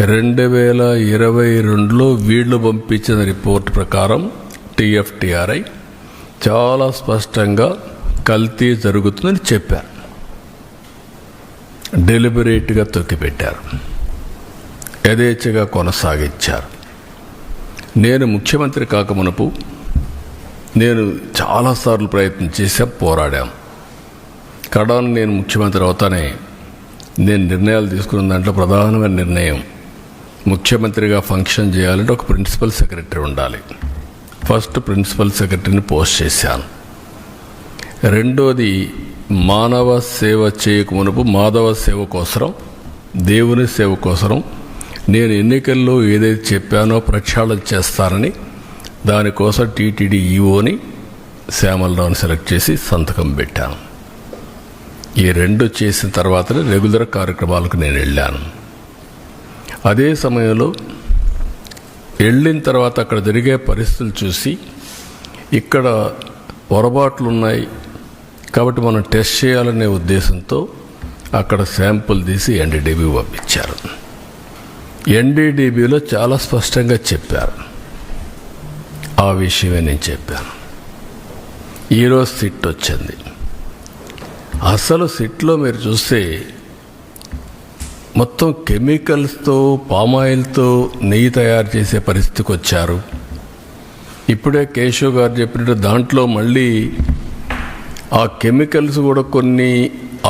2022లో వీళ్ళు పంపించిన రిపోర్ట్ ప్రకారం TFTRI చాలా స్పష్టంగా కల్తీ జరుగుతుందని చెప్పారు. డెలిబరేట్గా తొక్కిపెట్టారు, యథేచ్ఛగా కొనసాగించారు. నేను ముఖ్యమంత్రి కాకమునుపు నేను చాలాసార్లు ప్రయత్నం చేశాం, పోరాడాం. కడాను నేను ముఖ్యమంత్రి అవుతానే నేను నిర్ణయాలు తీసుకున్న దాంట్లో ప్రధానమైన నిర్ణయం, ముఖ్యమంత్రిగా ఫంక్షన్ చేయాలంటే ఒక ప్రిన్సిపల్ సెక్రటరీ ఉండాలి. ఫస్ట్ ప్రిన్సిపల్ సెక్రటరీని పోస్ట్ చేశాను. రెండోది, మానవ సేవ చేయకమునుపు మాధవ సేవ కోసరం, దేవుని సేవ కోసరం నేను ఎన్నికల్లో ఏదైతే చెప్పానో ప్రక్షాళన చేస్తానని దానికోసం టీటీడీ ఈఓని శ్యామలరావుని సెలెక్ట్ చేసి సంతకం పెట్టాను. ఈ రెండు చేసిన తర్వాతనే రెగ్యులర్ కార్యక్రమాలకు నేను వెళ్ళాను. అదే సమయంలో వెళ్ళిన తర్వాత అక్కడ జరిగే పరిస్థితులు చూసి ఇక్కడ పొరపాట్లు ఉన్నాయి కాబట్టి మనం టెస్ట్ చేయాలనే ఉద్దేశంతో అక్కడ శాంపుల్ తీసి ఎన్డీడీబీ పంపించారు. ఎన్డీడీబీలో చాలా స్పష్టంగా చెప్పారు. ఆ విషయమే నేను చెప్పాను. ఈరోజు సిట్ వచ్చింది. అసలు సిట్లో మీరు చూస్తే మొత్తం కెమికల్స్తో, పామాయిల్తో నెయ్యి తయారు చేసే పరిస్థితికి వచ్చారు. ఇప్పుడే కేశవ్ గారు చెప్పినట్టు దాంట్లో మళ్ళీ ఆ కెమికల్స్ కూడా కొన్ని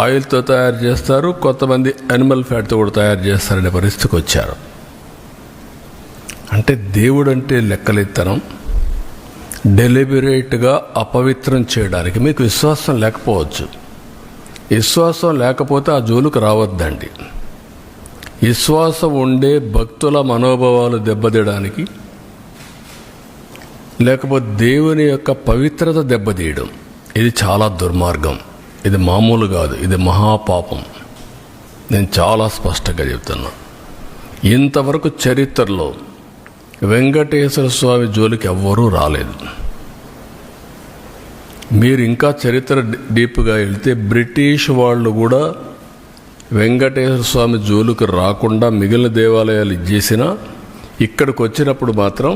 ఆయిల్తో తయారు చేస్తారు, కొంతమంది యానిమల్ ఫ్యాట్తో కూడా తయారు చేస్తారనే పరిస్థితికి వచ్చారు. అంటే దేవుడు అంటే లెక్కలెత్తనం, డెలిబరేట్గా అపవిత్రం చేయడానికి మీకు విశ్వాసం లేకపోవచ్చు. విశ్వాసం లేకపోతే ఆ జోలుకు రావద్దండి. విశ్వాసం ఉండే భక్తుల మనోభావాలు దెబ్బతీయడానికి, లేకపోతే దేవుని యొక్క పవిత్రత దెబ్బతీయడం, ఇది చాలా దుర్మార్గం. ఇది మామూలు కాదు, ఇది మహాపాపం. నేను చాలా స్పష్టంగా చెప్తున్నా. ఇంతవరకు చరిత్రలో వెంకటేశ్వర స్వామి జోలికి ఎవ్వరూ రాలేదు. మీరు ఇంకా చరిత్ర డీప్గా వెళ్తే బ్రిటిష్ వాళ్ళు కూడా వెంకటేశ్వర స్వామి జోలికి రాకుండా మిగిలిన దేవాలయాలు ఇచ్చేసినా ఇక్కడికి వచ్చినప్పుడు మాత్రం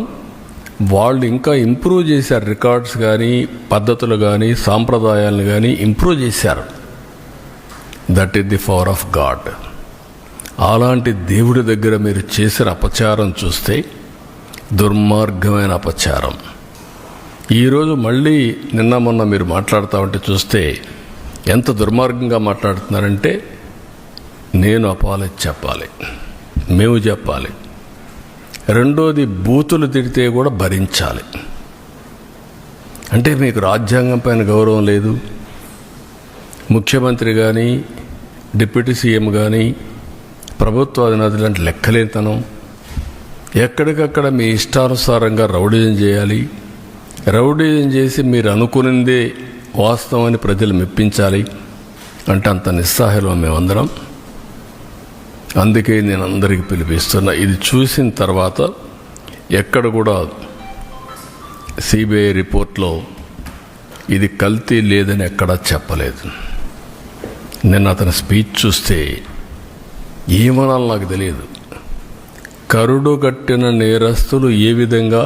వాళ్ళు ఇంకా ఇంప్రూవ్ చేశారు. రికార్డ్స్ కానీ, పద్ధతులు కానీ, సాంప్రదాయాలను కానీ ఇంప్రూవ్ చేశారు. That is the power of God. అలాంటి దేవుడి దగ్గర మీరు చేసిన అపచారం చూస్తే దుర్మార్గమైన అపచారం. ఈరోజు మళ్ళీ నిన్న మొన్న మీరు మాట్లాడుతూ ఉంటే చూస్తే ఎంత దుర్మార్గంగా మాట్లాడుతున్నారంటే, నేను అపాలజీ చెప్పాలి, మేము చెప్పాలి. రెండోది, బూతులు తిడితే కూడా భరించాలి. అంటే మీకు రాజ్యాంగం పైన గౌరవం లేదు. ముఖ్యమంత్రి కానీ, డిప్యూటీ సీఎం కానీ, ప్రభుత్వ అధినేతలు అంటే లెక్కలేతనం. ఎక్కడికక్కడ మీ ఇష్టానుసారంగా రౌడీజం చేయాలి. రౌడీజం చేసి మీరు అనుకునిందే వాస్తవాన్ని ప్రజలు మెప్పించాలి అంటే అంత నిస్సహాయం మేమందరం. అందుకే నేను అందరికీ పిలిపిస్తున్నా. ఇది చూసిన తర్వాత ఎక్కడ కూడా సిబిఐ రిపోర్ట్లో ఇది కల్తీ లేదని ఎక్కడా చెప్పలేదు. నేను అతని స్పీచ్ చూస్తే ఏమనాలో నాకు తెలియదు. కరుడు కట్టిన నేరస్తులు ఏ విధంగా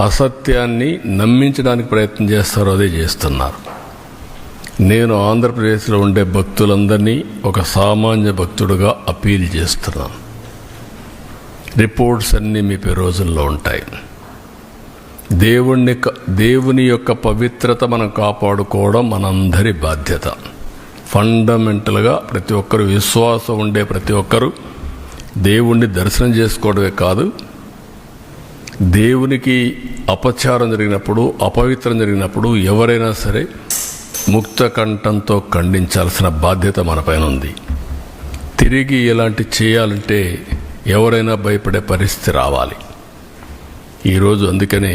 అసత్యాన్ని నమ్మించడానికి ప్రయత్నం చేస్తారో అదే చేస్తున్నారు. నేను ఆంధ్రప్రదేశ్లో ఉండే భక్తులందరినీ ఒక సామాన్య భక్తుడుగా అపీల్ చేస్తున్నాను. రిపోర్ట్స్ అన్నీ మీ రోజుల్లో ఉంటాయి. దేవుని యొక్క పవిత్రత మనం కాపాడుకోవడం మనందరి బాధ్యత. ఫండమెంటల్గా ప్రతి ఒక్కరు, విశ్వాసం ఉండే ప్రతి ఒక్కరు దేవుణ్ణి దర్శనం చేసుకోవడమే కాదు, దేవునికి అపచారం జరిగినప్పుడు, అపవిత్రం జరిగినప్పుడు ఎవరైనా సరే ముక్త కంఠంతో ఖండించాల్సిన బాధ్యత మనపైన ఉంది. తిరిగి ఇలాంటి చేయాలంటే ఎవరైనా భయపడే పరిస్థితి రావాలి. ఈరోజు అందుకనే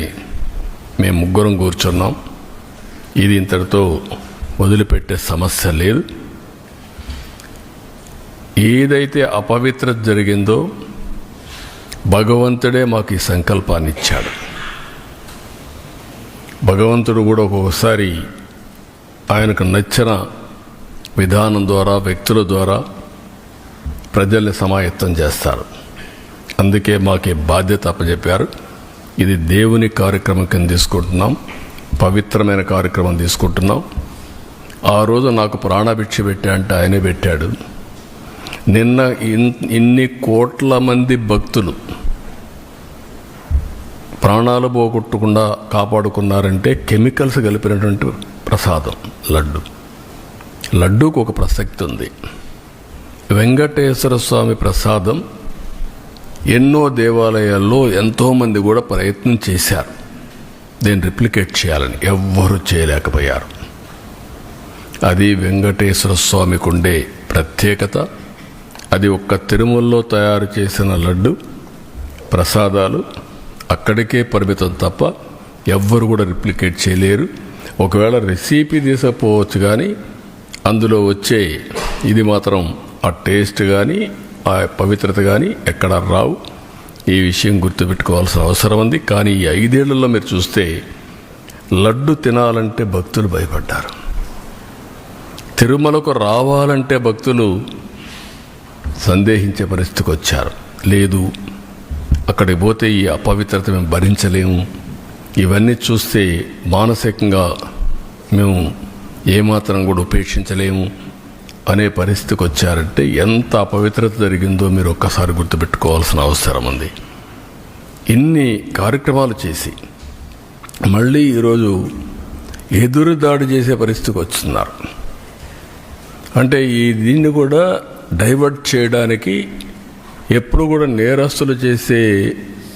మేము ముగ్గురం కూర్చున్నాం. ఇది ఇంతటితో వదిలిపెట్టే సమస్య లేదు. ఏదైతే అపవిత్రత జరిగిందో భగవంతుడే మాకు ఈ సంకల్పాన్ని ఇచ్చాడు. భగవంతుడు కూడా ఒక్కొక్కసారి ఆయనకు నచ్చిన విధానం ద్వారా, వ్యక్తుల ద్వారా ప్రజల్ని సమాయత్తం చేస్తారు. అందుకే మాకు ఈ బాధ్యత అప్పచెప్పారు. ఇది దేవుని కార్యక్రమం కింద తీసుకుంటున్నాం, పవిత్రమైన కార్యక్రమం తీసుకుంటున్నాం. ఆ రోజు నాకు ప్రాణభిక్ష పెట్టా అంటే ఆయనే పెట్టాడు. నిన్న ఇన్ని కోట్ల మంది భక్తులు ప్రాణాలు పోగొట్టకుండా కాపాడుకున్నారంటే కెమికల్స్ కలిపినటువంటి ప్రసాదం లడ్డూకు ఒక ప్రసక్తి ఉంది. వెంకటేశ్వర స్వామి ప్రసాదం ఎన్నో దేవాలయాల్లో ఎంతోమంది కూడా ప్రయత్నం చేశారు దీన్ని రిప్లికేట్ చేయాలని, ఎవ్వరూ చేయలేకపోయారు. అది వెంకటేశ్వర స్వామికి ఉండే ప్రత్యేకత. అది ఒక్క తిరుమలలో తయారు చేసిన లడ్డు ప్రసాదాలు అక్కడికే పరిమితం తప్ప ఎవ్వరు కూడా రిప్లికేట్ చేయలేరు. ఒకవేళ రెసిపీ తీసుకపోవచ్చు, కానీ అందులో వచ్చే ఇది మాత్రం ఆ టేస్ట్ కానీ ఆ పవిత్రత కానీ ఎక్కడ రావు. ఈ విషయం గుర్తుపెట్టుకోవాల్సిన అవసరం ఉంది. కానీ ఈ 5 ఏళ్లలో మీరు చూస్తే లడ్డు తినాలంటే భక్తులు భయపడ్డారు. తిరుమలకు రావాలంటే భక్తులు సందేహించే పరిస్థితికి వచ్చారు. లేదు, అక్కడికి పోతే ఈ అపవిత్రత మేము భరించలేము, ఇవన్నీ చూస్తే మానసికంగా మేము ఏమాత్రం కూడా ఉపేక్షించలేము అనే పరిస్థితికి వచ్చారంటే ఎంత అపవిత్రత జరిగిందో మీరు ఒక్కసారి గుర్తుపెట్టుకోవాల్సిన అవసరం ఉంది. ఇన్ని కార్యక్రమాలు చేసి మళ్ళీ ఈరోజు ఎదురు దాడి చేసే పరిస్థితికి వస్తున్నారు. అంటే దీన్ని కూడా డైవర్ట్ చేయడానికి ఎప్పుడు కూడా నేరస్తులు చేసే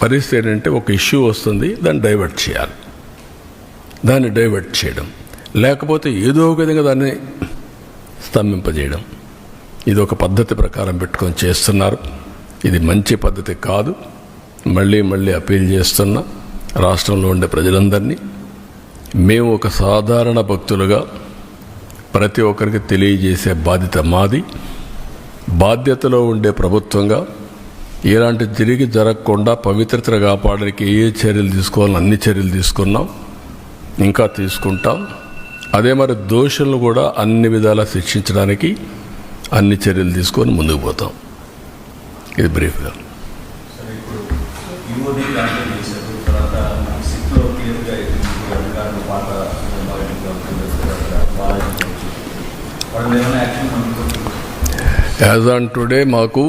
పరిస్థితి ఏంటంటే ఒక ఇష్యూ వస్తుంది, దాన్ని డైవర్ట్ చేయాలి, దాన్ని డైవర్ట్ చేయడం, లేకపోతే ఏదో ఒక విధంగా దాన్ని స్తంభింపజేయడం. ఇది ఒక పద్ధతి ప్రకారం పెట్టుకొని చేస్తున్నారు. ఇది మంచి పద్ధతి కాదు. మళ్ళీ మళ్ళీ అప్పీల్ చేస్తున్నా రాష్ట్రంలో ఉండే ప్రజలందరినీ, మేము ఒక సాధారణ భక్తులుగా ప్రతి ఒక్కరికి తెలియజేసే బాధ్యత మాది. బాధ్యతలో ఉండే ప్రభుత్వంగా ఇలాంటి తిరిగి జరగకుండా పవిత్రత కాపాడడానికి ఏ చర్యలు తీసుకోవాలని అన్ని చర్యలు తీసుకున్నాం, ఇంకా తీసుకుంటాం. అదే మరి దోషులను కూడా అన్ని విధాలా శిక్షించడానికి అన్ని చర్యలు తీసుకొని ముందుకు పోతాం. ఇది బ్రీఫ్గా. యాజ్ ఆన్ టుడే మాకు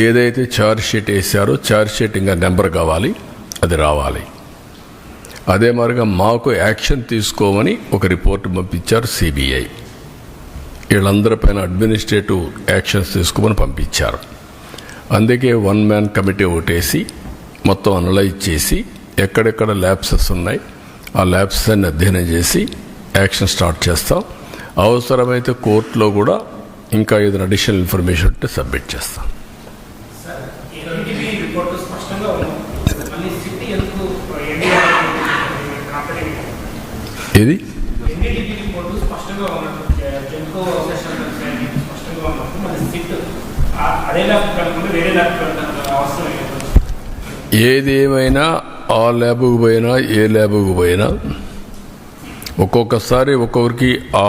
ఏదైతే ఛార్జ్ షీట్ వేసారో ఛార్జ్ షీట్ ఇంకా నెంబర్ కావాలి, అది రావాలి. అదే మరిగా మాకు యాక్షన్ తీసుకోమని ఒక రిపోర్ట్ పంపించారు సిబిఐ. వీళ్ళందరిపైన అడ్మినిస్ట్రేటివ్ యాక్షన్స్ తీసుకోమని పంపించారు. అందుకే 1 మ్యాన్ కమిటీ ఒకటేసి మొత్తం అనలైజ్ చేసి ఎక్కడెక్కడ ల్యాబ్సెస్ ఉన్నాయి ఆ ల్యాబ్స్ అన్ని అధ్యయనం చేసి యాక్షన్ స్టార్ట్ చేస్తాం. అవసరమైతే కోర్టులో కూడా ఇంకా ఏదైనా అడిషనల్ ఇన్ఫర్మేషన్ ఉంటే సబ్మిట్ చేస్తాం. ఏది ఏది ఏమైనా ఆ ల్యాబ్కు పోయినా ఏ ల్యాబ్కు పోయినా ఒక్కొక్కసారి ఒక్కొక్కరికి ఆ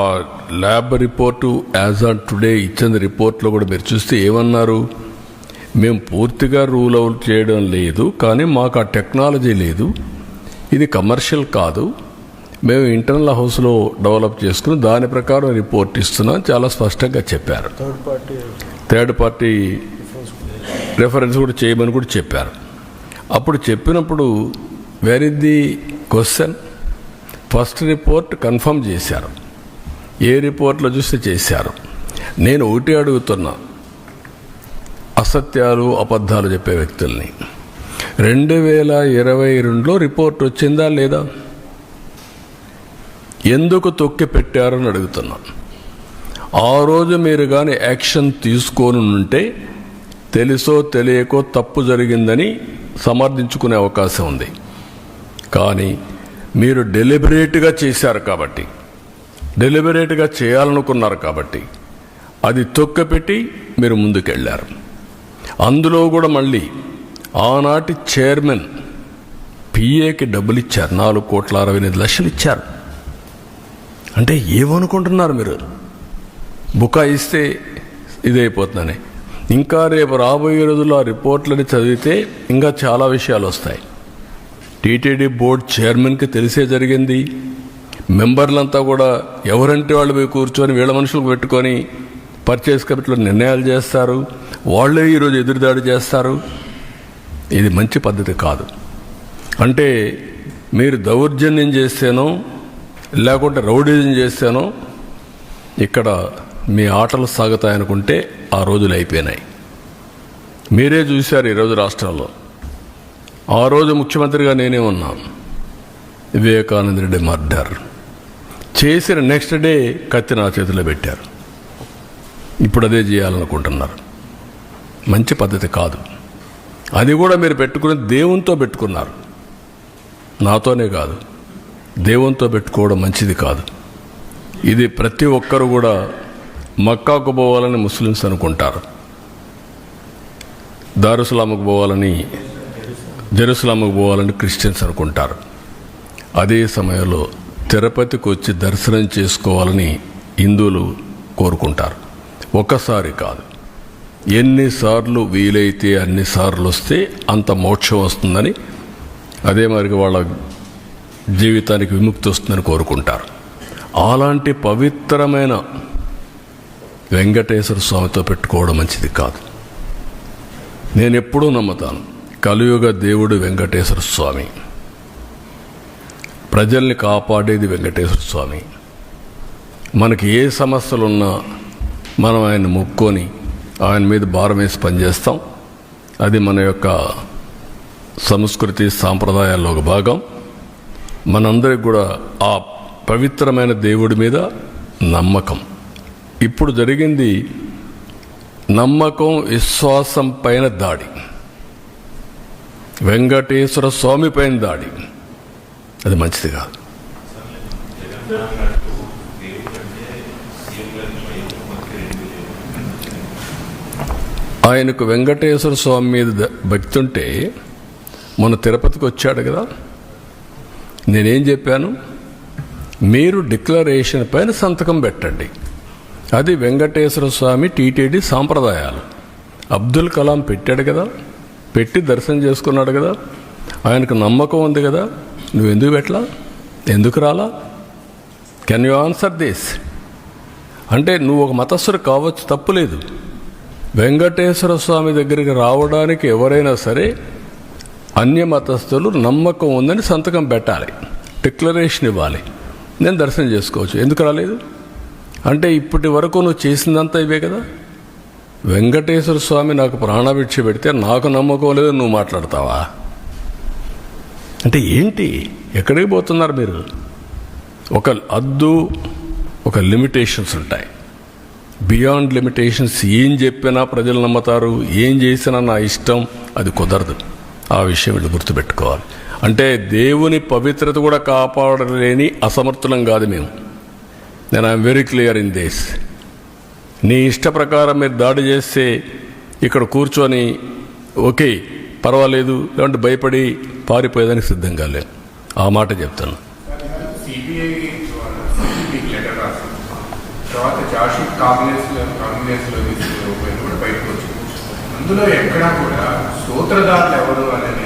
lab report as on today ఇచ్చిన రిపోర్ట్లో కూడా మీరు చూస్తే ఏమన్నారు, మేము పూర్తిగా రూల్ అవుట్ చేయడం లేదు, కానీ మాకు ఆ టెక్నాలజీ లేదు, ఇది కమర్షియల్ కాదు, మేము ఇంటర్నల్ హౌస్లో డెవలప్ చేసుకుని దాని ప్రకారం రిపోర్ట్ ఇస్తున్నాం చాలా స్పష్టంగా చెప్పారు. థర్డ్ పార్టీ రెఫరెన్స్ కూడా చేయమని కూడా చెప్పారు. అప్పుడు చెప్పినప్పుడు where is the question? First report confirm చేశారు, ఏ రిపోర్ట్లో చూస్తే చేశారు. నేను ఒకటి అడుగుతున్నా, అసత్యాలు అబద్ధాలు చెప్పే వ్యక్తుల్ని 2022లో రిపోర్ట్ వచ్చిందా లేదా? ఎందుకు తొక్కి పెట్టారని అడుగుతున్నా. ఆ రోజు మీరు కానీ యాక్షన్ తీసుకొని ఉంటే తెలుసో తెలియకో తప్పు జరిగిందని సమర్థించుకునే అవకాశం ఉంది. కానీ మీరు డెలిబరేట్గా చేశారు కాబట్టి, డెలిబరేట్గా చేయాలనుకున్నారు కాబట్టి అది తొక్కిపెట్టి మీరు ముందుకెళ్ళారు. అందులో కూడా మళ్ళీ ఆనాటి చైర్మన్ పిఏకి డబ్బులు ఇచ్చారు, 4,68,00,000 ఇచ్చారు. అంటే ఏమనుకుంటున్నారు మీరు? బుకాయిస్తే ఇదైపోతుందని. ఇంకా రేపు రాబోయే రోజుల్లో ఆ రిపోర్ట్లని చదివితే ఇంకా చాలా విషయాలు వస్తాయి. టీటీడీ బోర్డు చైర్మన్కి తెలిసే జరిగింది. మెంబర్లంతా కూడా ఎవరంటే వాళ్ళు పోయి కూర్చొని వీళ్ళ మనుషులకు పెట్టుకొని పర్చేస్ కమిటీలో నిర్ణయాలు చేస్తారు, వాళ్ళే ఈరోజు ఎదురుదాడి చేస్తారు. ఇది మంచి పద్ధతి కాదు. అంటే మీరు దౌర్జన్యం చేస్తేనో లేకుంటే రౌడీజం చేస్తేనో ఇక్కడ మీ ఆటలు సాగుతాయనుకుంటే ఆ రోజులు అయిపోయినాయి. మీరే చూశారు ఈరోజు రాష్ట్రంలో. ఆ రోజు ముఖ్యమంత్రిగా నేనే ఉన్నాను. వివేకానంద రెడ్డి మర్డర్ చేసిన నెక్స్ట్ డే కత్తి నా చేతిలో పెట్టారు. ఇప్పుడు అదే చేయాలనుకుంటున్నారు. మంచి పద్ధతి కాదు. అది కూడా మీరు పెట్టుకుని దేవునితో పెట్టుకున్నారు. నాతోనే కాదు, దేవునితో పెట్టుకోవడం మంచిది కాదు. ఇది ప్రతి ఒక్కరు కూడా మక్కాకు పోవాలని ముస్లిమ్స్ అనుకుంటారు, దారుసలాముకు పోవాలని, జెరూసలాముకు పోవాలని క్రిస్టియన్స్ అనుకుంటారు. అదే సమయంలో తిరుపతికి వచ్చి దర్శనం చేసుకోవాలని హిందువులు కోరుకుంటారు. ఒక్కసారి కాదు, ఎన్నిసార్లు వీలైతే అన్నిసార్లు వస్తే అంత మోక్షం వస్తుందని, అదే మరి వాళ్ళ జీవితానికి విముక్తి వస్తుందని కోరుకుంటారు. అలాంటి పవిత్రమైన వెంకటేశ్వర స్వామితో పెట్టుకోవడం మంచిది కాదు. నేను ఎప్పుడూ నమ్ముతాను, కలియుగ దేవుడు వెంకటేశ్వర స్వామి, ప్రజల్ని కాపాడేది వెంకటేశ్వర స్వామి. మనకి ఏ సమస్యలున్నా మనం ఆయన మొక్కుకొని ఆయన మీద భారం వేసి పనిచేస్తాం. అది మన యొక్క సంస్కృతి సాంప్రదాయాల్లో ఒక భాగం. మనందరికి కూడా ఆ పవిత్రమైన దేవుడి మీద నమ్మకం. ఇప్పుడు జరిగింది నమ్మకం విశ్వాసం పైన దాడి, వెంకటేశ్వర స్వామి పైన దాడి. అది మంచిది కాదు. ఆయనకు వెంకటేశ్వర స్వామి మీద భక్తి ఉంటే మొన్న తిరుపతికి వచ్చాడు కదా, నేనేం చెప్పాను? మీరు డిక్లరేషన్ పైన సంతకం పెట్టండి. అది వెంకటేశ్వర స్వామి టీటీడీ సాంప్రదాయాలు. అబ్దుల్ కలాం పెట్టాడు కదా, పెట్టి దర్శనం చేసుకున్నాడు కదా, ఆయనకు నమ్మకం ఉంది కదా, నువ్వు ఎందుకు పెట్టలా? ఎందుకు రాలా? Can you answer this? అంటే నువ్వు ఒక మతస్థుడు కావచ్చు, తప్పులేదు. వెంకటేశ్వర స్వామి దగ్గరికి రావడానికి ఎవరైనా సరే అన్య మతస్థులు నమ్మకం ఉందని సంతకం పెట్టాలి, డిక్లరేషన్ ఇవ్వాలి. నేను దర్శనం చేసుకోవచ్చు. ఎందుకు రాలేదు? అంటే ఇప్పటి వరకు నువ్వు చేసిందంతా ఇవే కదా. వెంకటేశ్వర స్వామి నాకు ప్రాణభిక్ష పెడితే నాకు నమ్మకం లేదు, నువ్వు మాట్లాడతావా? అంటే ఏంటి? ఎక్కడికి పోతున్నారు మీరు? ఒక హద్దు, ఒక లిమిటేషన్స్ ఉంటాయి. బియాండ్ లిమిటేషన్స్ ఏం చెప్పినా ప్రజలు నమ్ముతారు, ఏం చేసినా నా ఇష్టం, అది కుదరదు. ఆ విషయం వీళ్ళు గుర్తుపెట్టుకోవాలి. అంటే దేవుని పవిత్రత కూడా కాపాడలేని అసమర్థులం కాదు మేము. నేను I'm very clear in this. నీ ఇష్ట ప్రకారం మీరు దాడి చేస్తే ఇక్కడ కూర్చొని ఓకే పర్వాలేదు, లేదంటే భయపడి పారిపోయేదానికి సిద్ధంగా లేను. ఆ మాట చెప్తాను. తర్వాత చార్జ్షీట్ కాంగ్రెస్లో కూడా బయటకు వచ్చింది. అందులో ఎక్కడా కూడా సూత్రధారులు ఎవరు అనేది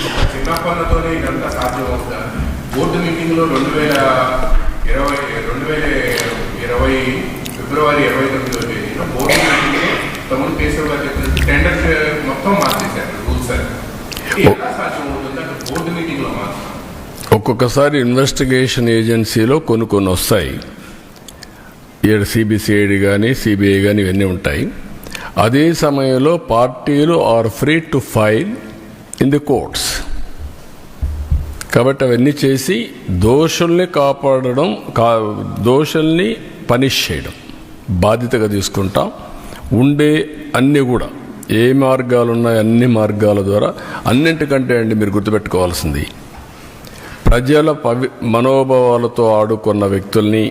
ఒక చిన్న పనులతోనే ఇదంతా సాధ్యమవుతా. బోర్డు మీటింగ్లో 2020 ఫిబ్రవరి 29వ తేదీన బోర్డు మీటింగ్లో తమ్ముడు కేశవ్ గారు చెప్పినట్టు టెండర్ మొత్తం మార్చేశారు రూల్స్ అని. ఎలా సాధ్యమవుతుంది? అంటే బోర్డు మీటింగ్లో మాత్రం ఒక్కొక్కసారి ఇన్వెస్టిగేషన్ ఏజెన్సీలో కొన్ని వస్తాయి. ఇక్కడ సిబిసిఐడి కానీ సిబిఐ కానీ ఇవన్నీ ఉంటాయి. అదే సమయంలో పార్టీలు are free to file in the courts. కాబట్టి అవన్నీ చేసి దోషుల్ని కాపాడడం, దోషుల్ని పనిష్ చేయడం బాధ్యతగా తీసుకుంటాం. ఉండే అన్నీ కూడా ఏ మార్గాలు ఉన్నాయో అన్ని మార్గాల ద్వారా, అన్నింటికంటే అండి మీరు గుర్తుపెట్టుకోవాల్సింది, ప్రజల మనోభావాలతో ఆడుకున్న వ్యక్తుల్ని,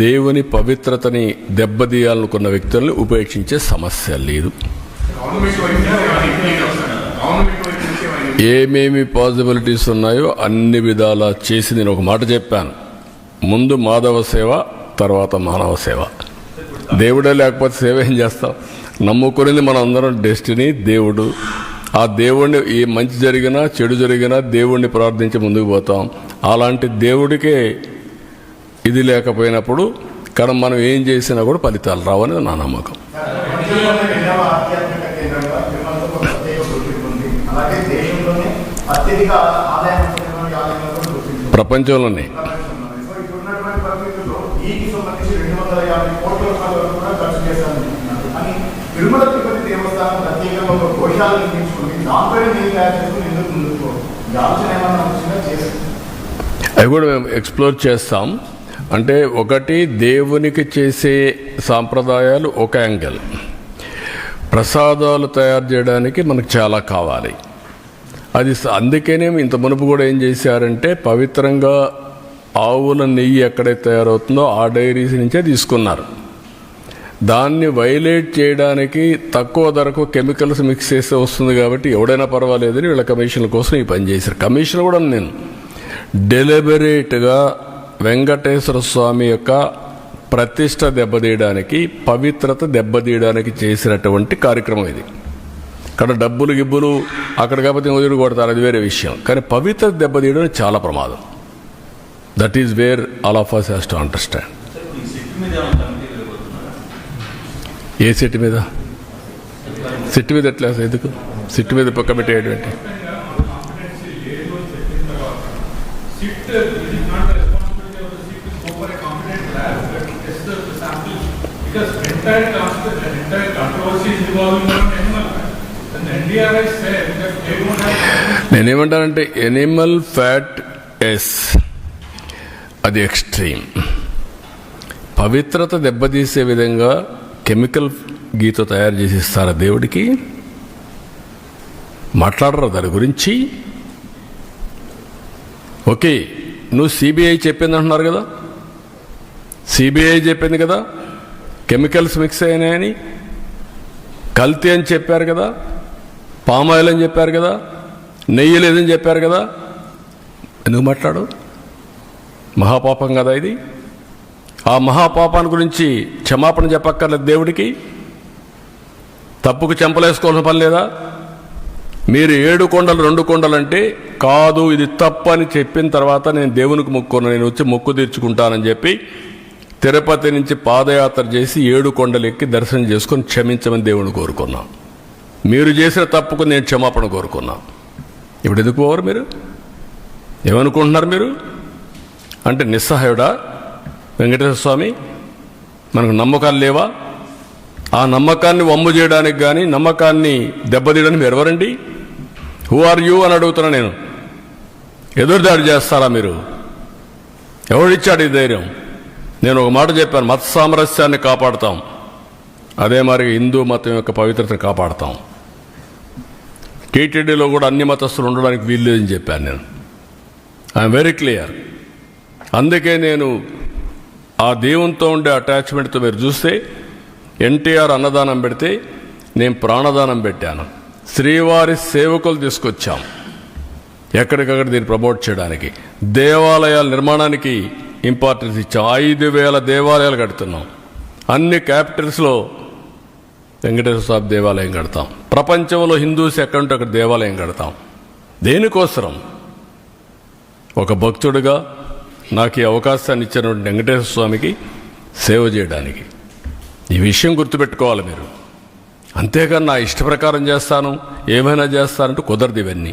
దేవుని పవిత్రతని దెబ్బతీయాలనుకున్న వ్యక్తుల్ని ఉపేక్షించే సమస్య లేదు. గవర్నమెంట్ వైపు నుంచి ఏమైనా ఇంప్లీట్ అవుతారు, గవర్నమెంట్ వైపు నుంచి ఏమైనా ఏమేమి పాసిబిలిటీస్ ఉన్నాయో అన్ని విధాలా చేసి నేను ఒక మాట చెప్పాను. ముందు మాధవ సేవ, తర్వాత మానవ సేవ. దేవుడే లేకపోతే సేవ ఏం చేస్తాం? నమ్ముకునేది మనం అందరం డెస్టినీ, దేవుడు. ఆ దేవుడిని ఏ మంచి జరిగినా చెడు జరిగినా దేవుడిని ప్రార్థించి ముందుకు పోతాం. అలాంటి దేవుడికే ఇది లేకపోయినప్పుడు కానీ మనం ఏం చేసినా కూడా ఫలితాలు రావని నా నమ్మకం. ప్రపంచంలోనే తిరుమల తిరుపతి దేవస్థానం ప్రత్యేకంగా ఒక గోశాలను నిర్మించుకుని దాంట్లో నీళ్ళు తయారు చేసుకుని ఎందుకు ముందుకు ఆలోచన ఏమన్నా వచ్చిందా చేస్తాం? అవి కూడా మేము ఎక్స్ప్లోర్ చేస్తాం. అంటే ఒకటి దేవునికి చేసే సాంప్రదాయాలు ఒక యాంగిల్, ప్రసాదాలు తయారు చేయడానికి మనకు చాలా కావాలి. అది అందుకనే ఇంత మునుపు కూడా ఏం చేశారంటే పవిత్రంగా ఆవుల నెయ్యి ఎక్కడైతే తయారవుతుందో ఆ డైరీస్ నుంచే తీసుకున్నారు. దాన్ని వైలేట్ చేయడానికి తక్కువ ధరకు కెమికల్స్ మిక్స్ చేస్తే వస్తుంది కాబట్టి ఎవడైనా పర్వాలేదని వీళ్ళ కమిషన్ల కోసం ఈ పని చేశారు. కమిషన్ కూడా నేను డెలిబరేట్గా వెంకటేశ్వర స్వామి యొక్క ప్రతిష్ట దెబ్బతీయడానికి, పవిత్రత దెబ్బతీయడానికి చేసినటువంటి కార్యక్రమం ఇది. ఇక్కడ డబ్బులు గిబ్బులు అక్కడ కాకపోతే వదిలి కొడతారు, అది వేరే విషయం. కానీ పవిత్రత దెబ్బతీయడం చాలా ప్రమాదం. That is where all of us has to understand. ఏ సిట్ మీద? సిట్ మీద ఎట్లా? ఎందుకు సిట్ మీద కమిటీ ఏంటి? నేనేమంటానంటే ఎనిమల్ ఫ్యాట్ ఎస్, అది ఎక్స్ట్రీమ్. పవిత్రత దెబ్బతీసే విధంగా కెమికల్ గీతో తయారు చేసి ఇస్తారా దేవుడికి? మాట్లాడరు దాని గురించి. ఓకే, నువ్వు సిబిఐ చెప్పింది అంటున్నారు కదా, సిబిఐ చెప్పింది కదా కెమికల్స్ మిక్స్ అయినాయని, కల్తీ అని చెప్పారు కదా, పామాయిల్ అని చెప్పారు కదా, నెయ్యి లేదని చెప్పారు కదా, ఎందుకు మాట్లాడు? మహాపాపం కదా ఇది. ఆ మహాపాపాన్ని గురించి క్షమాపణ చెప్పక్కర్లేదు దేవుడికి? తప్పుకు చెంపలేసుకోవాల్సిన పని లేదా? మీరు 7 కొండలు 2 కొండలు అంటే కాదు, ఇది తప్పు అని చెప్పిన తర్వాత నేను దేవునికి మొక్కుకున్నాను, నేను వచ్చి మొక్కు తీర్చుకుంటానని చెప్పి తిరుపతి నుంచి పాదయాత్ర చేసి 7 కొండలు ఎక్కి దర్శనం చేసుకొని క్షమించమని దేవుని కోరుకున్నాం. మీరు చేసిన తప్పుకు నేను క్షమాపణ కోరుకున్నాం. ఇప్పుడు ఎందుకు పోవరు? మీరు ఏమనుకుంటున్నారు? మీరు అంటే నిస్సహాయుడా వెంకటేశ్వర స్వామి? మనకు నమ్మకాలు లేవా? ఆ నమ్మకాన్ని వమ్ము చేయడానికి కానీ నమ్మకాన్ని దెబ్బతీయడానికి మీరు ఎవరండి? హూ ఆర్ యూ అని అడుగుతున్నా నేను. ఎదురుదాడి చేస్తారా మీరు? ఎవడిచ్చాడు ఈ ధైర్యం? నేను ఒక మాట చెప్పాను, మత సామరస్యాన్ని కాపాడుతాం, అదే మరి హిందూ మతం యొక్క పవిత్రతను కాపాడుతాం. టీటీడీలో కూడా అన్ని మతస్థులు ఉండడానికి వీల్లేదని చెప్పాను నేను. I'm very clear. అందుకే నేను ఆ దేవునితో ఉండే అటాచ్మెంట్తో మీరు చూస్తే ఎన్టీఆర్ అన్నదానం పెడితే నేను ప్రాణదానం పెట్టాను. శ్రీవారి సేవకులు తీసుకొచ్చాం ఎక్కడికక్కడ దీన్ని ప్రమోట్ చేయడానికి. దేవాలయాల నిర్మాణానికి ఇంపార్టెన్స్ ఇచ్చాం. 5,000 దేవాలయాలు కడుతున్నాం. అన్ని క్యాపిటల్స్లో వెంకటేశ్వర స్వామి దేవాలయం కడతాం. ప్రపంచంలో హిందూస్ ఎక్కడుంటే అక్కడ దేవాలయం కడతాం. దేనికోసరం? ఒక భక్తుడిగా నాకు ఈ అవకాశాన్ని ఇచ్చినటువంటి వెంకటేశ్వర స్వామికి సేవ చేయడానికి. ఈ విషయం గుర్తుపెట్టుకోవాలి మీరు. అంతేగాని నా ఇష్ట ప్రకారం చేస్తాను, ఏమైనా చేస్తానంటూ కుదరదు. ఇవన్నీ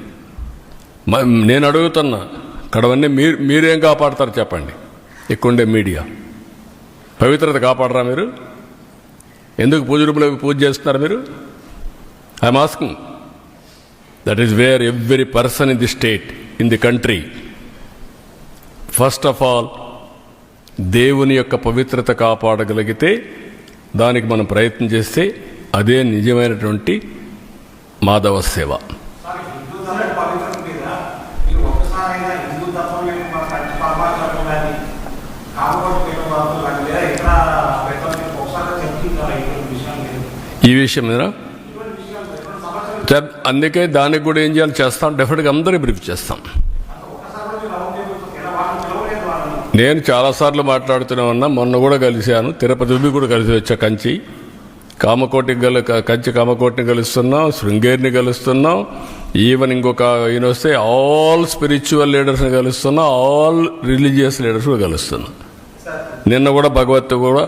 నేను అడుగుతున్నా, ఇక్కడవన్నీ మీరేం కాపాడతారు చెప్పండి? ఇక్కడుండే మీడియా పవిత్రత కాపాడరా మీరు? ఎందుకు పూజ రూమ్లో పూజ చేస్తున్నారు మీరు? I'm asking. That is where every person in the state, in the country, first of all దేవుని యొక్క పవిత్రత కాపాడగలిగితే, దానికి మనం ప్రయత్నం చేస్తే అదే నిజమైనటువంటి మాధవ సేవ. ఈ విషయం మీద అందుకే దానికి కూడా ఏం చేయాలి చేస్తాం, డెఫినెట్గా అందరూ బ్రీఫ్ చేస్తాం. నేను చాలాసార్లు మాట్లాడుతూనే ఉన్నా, మొన్న కూడా కలిశాను, తిరుపతి కూడా కలిసి వచ్చా, కంచి కామకోటిని కలుస్తున్నాం, శృంగేరిని కలుస్తున్నాం, ఈవెన్ ఇంకొక ఈయన వస్తే ఆల్ స్పిరిచువల్ లీడర్స్ని కలుస్తున్నాం, ఆల్ రిలీజియస్ లీడర్స్ కూడా కలుస్తున్నాం. నిన్న కూడా భగవత్ కూడా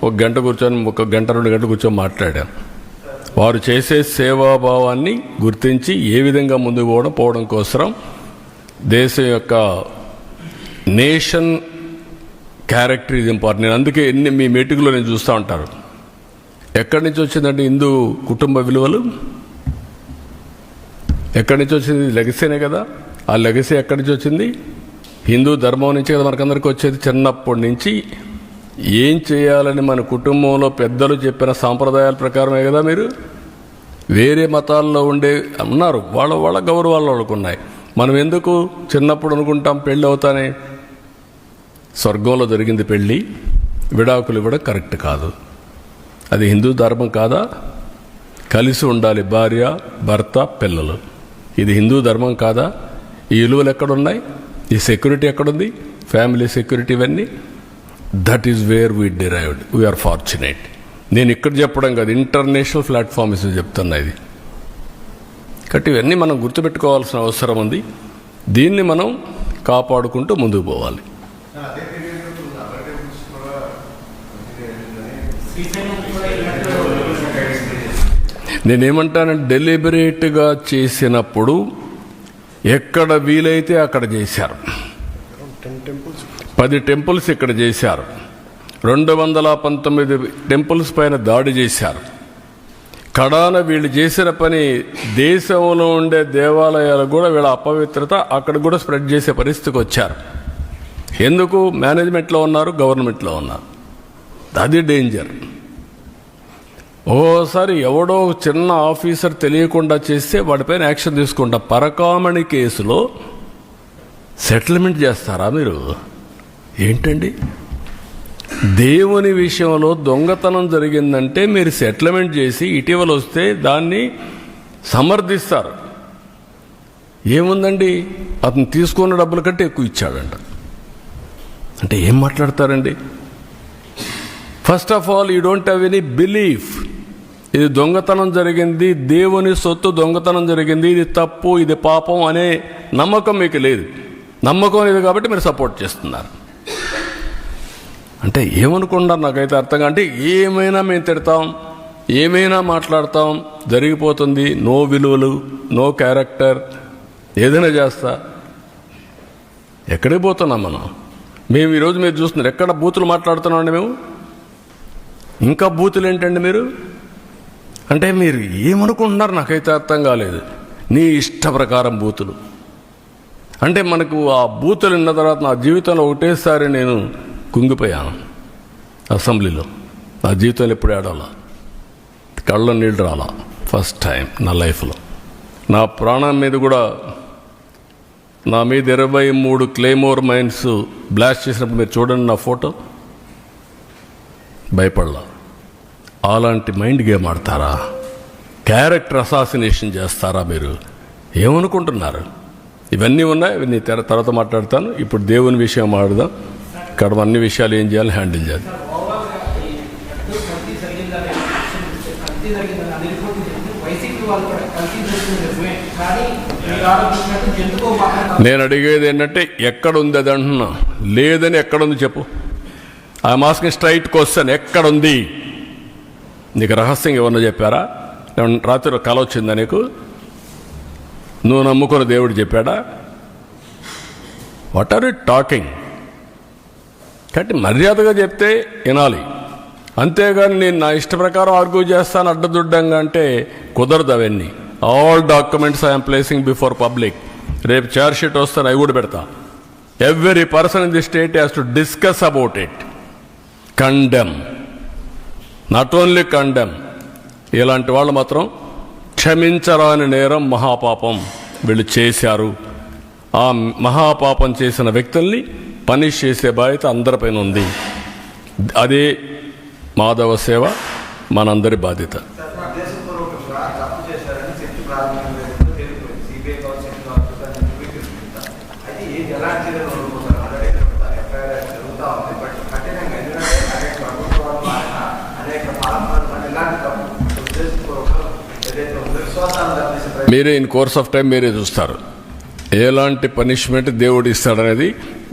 1 గంట కూర్చొని 1 గంట 2 గంటలు కూర్చొని మాట్లాడాను. వారు చేసే సేవాభావాన్ని గుర్తించి ఏ విధంగా ముందుకు పోవడం కోసం దేశం యొక్క నేషన్ క్యారెక్టర్ ఇది ఇంపార్టెంట్. నేను అందుకే మీ మీటింగ్లో నేను చూస్తూ ఉంటారు, ఎక్కడి నుంచి వచ్చిందంటే హిందూ కుటుంబ విలువలు ఎక్కడి నుంచి వచ్చింది? లెగసీనే కదా. ఆ లెగసీ ఎక్కడి నుంచి వచ్చింది? హిందూ ధర్మం నుంచి కదా మనకందరికీ వచ్చేది. చిన్నప్పటి నుంచి ఏం చేయాలని మన కుటుంబంలో పెద్దలు చెప్పిన సాంప్రదాయాల ప్రకారమే కదా. మీరు వేరే మతాల్లో ఉన్నారు, వాళ్ళ గౌరవాలు వాళ్ళకు ఉన్నాయి. మనం ఎందుకు చిన్నప్పుడు అనుకుంటాం పెళ్ళి అవుతానే? స్వర్గంలో జరిగింది పెళ్ళి, విడాకులు ఇవ్వడం కరెక్ట్ కాదు. అది హిందూ ధర్మం కాదా? కలిసి ఉండాలి భార్య భర్త పిల్లలు, ఇది హిందూ ధర్మం కాదా? ఈ విలువలు ఎక్కడున్నాయి? ఈ సెక్యూరిటీ ఎక్కడుంది? ఫ్యామిలీ సెక్యూరిటీ, ఇవన్నీ. That is where we derived. We are fortunate. నేను ఇక్కడ చెప్పడం కాదు, ఇంటర్నేషనల్ ప్లాట్ఫామ్స్ చెప్తున్నా ఇది. కాబట్టి ఇవన్నీ మనం గుర్తుపెట్టుకోవాల్సిన అవసరం ఉంది. దీన్ని మనం కాపాడుకుంటూ ముందుకు పోవాలి. నేనేమంటానంటే డెలిబరేట్గా చేసినప్పుడు ఎక్కడ వీలైతే అక్కడ చేశారు. 10 టెంపుల్స్ ఇక్కడ చేశారు, 219 టెంపుల్స్ పైన దాడి చేశారు. కడాన వీళ్ళు చేసిన పని దేశంలో ఉండే దేవాలయాలు కూడా వీళ్ళ అపవిత్రత అక్కడ కూడా స్ప్రెడ్ చేసే పరిస్థితికి వచ్చారు. ఎందుకు? మేనేజ్మెంట్లో ఉన్నారు, గవర్నమెంట్లో ఉన్నారు. అది డేంజర్. ఓసారి ఎవడో చిన్న ఆఫీసర్ తెలియకుండా చేస్తే వాడిపైన యాక్షన్ తీసుకుంటా. పరకామణి కేసులో సెటిల్మెంట్ చేస్తారా మీరు? ఏంటండి? దేవుని విషయంలో దొంగతనం జరిగిందంటే మీరు సెటిల్మెంట్ చేసి ఇటీవల వస్తే దాన్ని సమర్థిస్తారు. ఏముందండి, అతను తీసుకున్న డబ్బుల కంటే ఎక్కువ ఇచ్చాడంట. అంటే ఏం మాట్లాడతారండి? First of all you don't have any belief. ఇది దొంగతనం జరిగింది, దేవుని సొత్తు దొంగతనం జరిగింది, ఇది తప్పు, ఇది పాపం అనే నమ్మకం మీకు లేదు. నమ్మకం లేదు కాబట్టి మీరు సపోర్ట్ చేస్తున్నారు. అంటే ఏమనుకుంటారు నాకైతే అర్థంగా. అంటే ఏమైనా మేము తిడతాం, ఏమైనా మాట్లాడతాం, జరిగిపోతుంది. నో విలువలు, నో క్యారెక్టర్, ఏదైనా చేస్తా. ఎక్కడికి పోతున్నాం మనం? మేము ఈరోజు మీరు చూస్తున్నారు ఎక్కడ బూతులు మాట్లాడుతున్నామండి మేము. ఇంకా బూతులు ఏంటండి మీరు? అంటే మీరు ఏమనుకుంటున్నారు నాకైతే అర్థం కాలేదు. నీ ఇష్ట ప్రకారం బూతులు అంటే మనకు ఆ బూతులు విన్న తర్వాత నా జీవితంలో ఒకటేసారి నేను కుంగిపోయాను అసెంబ్లీలో. నా జీవితంలో ఎప్పుడు ఆడాలా, కళ్ళ నీళ్ళు రాలా. ఫస్ట్ టైం నా లైఫ్లో. నా ప్రాణం మీద కూడా, నా మీద 23 క్లెయిమోర్ మైన్స్ బ్లాస్ట్ చేసినప్పుడు మీరు చూడండి నా ఫోటో. భయపడలా. అలాంటి మైండ్ గేమ్ ఆడతారా? క్యారెక్టర్ అసాసినేషన్ చేస్తారా మీరు? ఏమనుకుంటున్నారు? ఇవన్నీ ఉన్నాయి, ఇవన్నీ తర్వాత మాట్లాడతాను. ఇప్పుడు దేవుని విషయం మాట్లాడదాం. ఇక్కడ అన్ని విషయాలు ఏం చేయాలి, హ్యాండిల్ చేయాలి. నేను అడిగేది ఏంటంటే ఎక్కడుంది అది అంటున్నా. లేదని ఎక్కడుంది చెప్పు. I'm asking straight question. ఎక్కడుంది? నీకు రహస్యంగా ఏమన్నా చెప్పారా? రాత్రి కల వచ్చిందా నీకు? నువ్వు నమ్ముకున్న దేవుడు చెప్పాడా? What are you talking? కాబట్టి మర్యాదగా చెప్తే వినాలి, అంతేగాని నేను నా ఇష్ట ప్రకారం ఆర్గ్యూ చేస్తాను అడ్డదుడ్డంగా అంటే కుదరదు. అవన్నీ all documents I'm placing before public. రేపు చార్జ్ షీట్ వస్తాను, అవి కూడా పెడతా. Every person in the state has to discuss about it, condemn, not only condemn. ఇలాంటి వాళ్ళు మాత్రం క్షమించరాని నేరం, మహాపాపం వీళ్ళు చేశారు. ఆ మహాపాపం చేసిన వ్యక్తుల్ని పనిష్ చేసే బాధ్యత అందరిపైన ఉంది. అదే మాధవ సేవ మనందరి బాధ్యత. ఉద్దేశపూర్వకంగా తప్పు చేశారని చర్చ ప్రారంభించలేదు, తెలియదు. సిబిఐ కావచ్చు, అయితే ఏది ఎలాంటి చర్యలు ఉండబోతారు? ఆల్రెడీ ఎఫ్ఐఆర్ జరుగుతూ ఉంది. బట్ కఠినంగా, ఎందుకంటే అనేక ప్రభుత్వాలు మారిన అనేక పాలనలు ఇలాంటి తప్పు ఉద్దేశపూర్వకంగా ఏదైతే ఉందో విశ్వాసాన్ని దెబ్బతీసే మీరే ఇన్ కోర్స్ ఆఫ్ టైం మీరే చూస్తారు ఎలాంటి పనిష్మెంట్ దేవుడు ఇస్తాడనేది.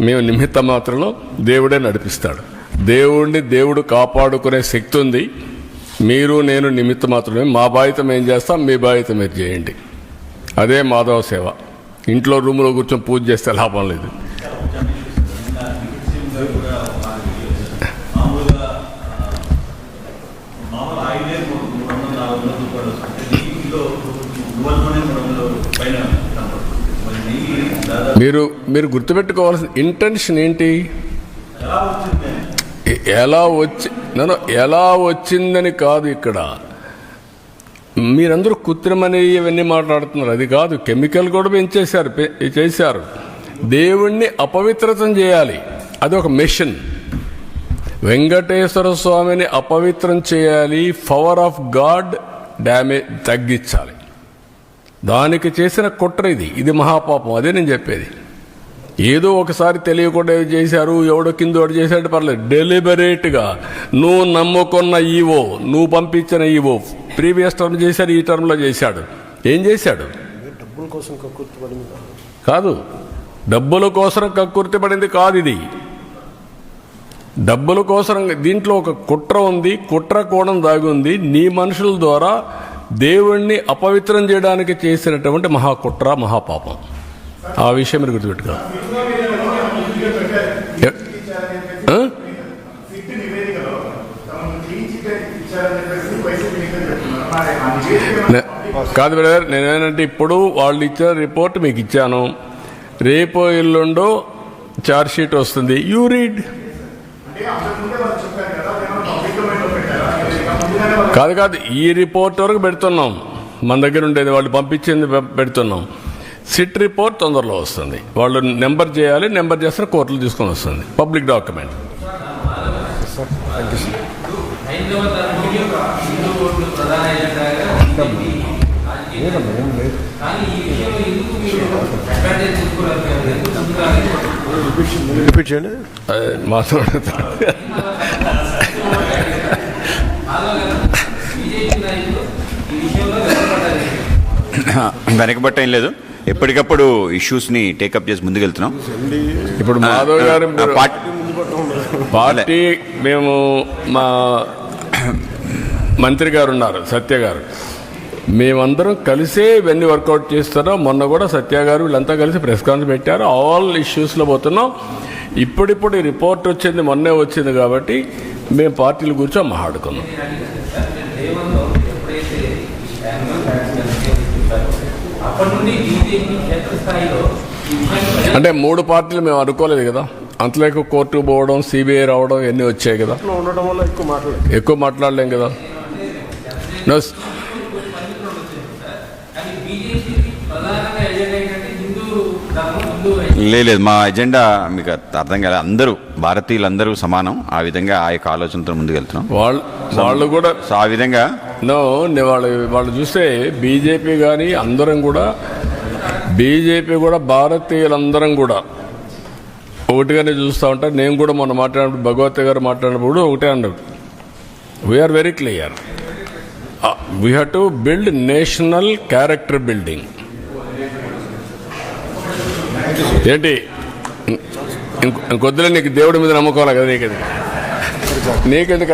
మేము నిమిత్త మాత్రంలో దేవుడే నడిపిస్తాడు. దేవుణ్ణి దేవుడు కాపాడుకునే శక్తి ఉంది. మీరు నేను నిమిత్త మాత్రమే. మా బాధ్యత మేము చేస్తాం, మీ బాధ్యత మీరు చేయండి. అదే మాధవ సేవ. ఇంట్లో రూములో కూర్చొని పూజ చేస్తే లాభం లేదు. మీరు గుర్తుపెట్టుకోవాల్సిన ఇంటెన్షన్ ఏంటి? ఎలా వచ్చిందని కాదు. ఇక్కడ మీరందరూ కృత్రిమని ఇవన్నీ మాట్లాడుతున్నారు. అది కాదు. కెమికల్ కూడా చేశారు. దేవుణ్ణి అపవిత్రతం చేయాలి, అది ఒక మిషన్. వెంకటేశ్వర స్వామిని అపవిత్రం చేయాలి, పవర్ ఆఫ్ గాడ్ డ్యామేజ్ తగ్గించాలి. దానికి చేసిన కుట్ర ఇది మహాపాపం. అదే నేను చెప్పేది. ఏదో ఒకసారి తెలియకుండా చేశారు, ఎవడో కిందోడు చేశాడు పర్లేదు. డెలిబరేట్గా నువ్వు నమ్ముకున్న ఈవో, నువ్వు పంపించిన ఈవో ప్రీవియస్ టర్మ్ చేశాడు, ఈ టర్మ్లో చేశాడు. ఏం చేశాడు? డబ్బుల కోసం కక్కుర్తి పడింది కాదు. డబ్బుల కోసం కక్కుర్తి పడింది కాదు. ఇది డబ్బుల కోసం. దీంట్లో ఒక కుట్ర ఉంది, కుట్ర కోణం దాగి ఉంది. నీ మనుషుల ద్వారా దేవుణ్ణి అపవిత్రం చేయడానికి చేసినటువంటి మహాకుట్ర, మహాపాపం. ఆ విషయం మీరు గుర్తుపెట్టుకో. కాదు బ్రదర్, నేనేంటంటే ఇప్పుడు వాళ్ళు ఇచ్చిన రిపోర్ట్ మీకు ఇచ్చాను. రేపో ఎల్లుండో చార్జ్ షీట్ వస్తుంది. You read. కాదు, ఈ రిపోర్ట్ వరకు పెడుతున్నాం. మన దగ్గర ఉండేది వాళ్ళు పంపించింది పెడుతున్నాం. సిట్ రిపోర్ట్ తొందరలో వస్తుంది. వాళ్ళు నెంబర్ చేయాలి, నెంబర్ చేస్తారు, కోర్టులు తీసుకొని వస్తుంది. Public document. రిపీట్ చేయండి. వెనకబట్ట ఏం లేదు. ఎప్పటికప్పుడు ఇష్యూస్ని టేకప్ చేసి ముందుకెళ్తున్నాం. ఇప్పుడు మాధవ్ గారు పార్టీ, మేము మా మంత్రి గారు ఉన్నారు, సత్య గారు, మేమందరం కలిసే ఇవన్నీ వర్కౌట్ చేస్తున్నాం. మొన్న కూడా సత్య గారు వీళ్ళంతా కలిసి ప్రెస్ కాన్ఫరెన్స్ పెట్టారు. ఆల్ ఇష్యూస్లో పోతున్నాం. ఇప్పుడిప్పుడు ఈ రిపోర్ట్ వచ్చింది, మొన్నే వచ్చింది కాబట్టి మేము పార్టీలు కూర్చొని మాట్లాడుకున్నాం. అంటే 3 పార్టీలు మేము అనుకోలేదు కదా. అంతలేక కోర్టుకు పోవడం, సిబిఐ రావడం ఇవన్నీ వచ్చాయి కదా. ఉండడం వల్ల ఎక్కువ మాట్లాడలేం కదా. లేదు, మా ఎజెండా మీకు అర్థం కాలేదు. అందరూ భారతీయులందరూ సమానం. ఆ విధంగా ఆ యొక్క ఆలోచనతో ముందుకెళ్తున్నాం. వాళ్ళు కూడా ఆ విధంగా వాళ్ళు చూస్తే బీజేపీ కానీ అందరం కూడా, బీజేపీ కూడా భారతీయులందరం కూడా ఒకటిగానే చూస్తూ ఉంటారు. నేను కూడా మొన్న మాట్లాడినప్పుడు, భగవత్ గారు మాట్లాడినప్పుడు ఒకటే అన్నారు. We are very clear. We have to build national character building. ఏంటి ఇంకొద్దులే, నీకు దేవుడి మీద నమ్మకోవాలి కదా. నీకెందుకు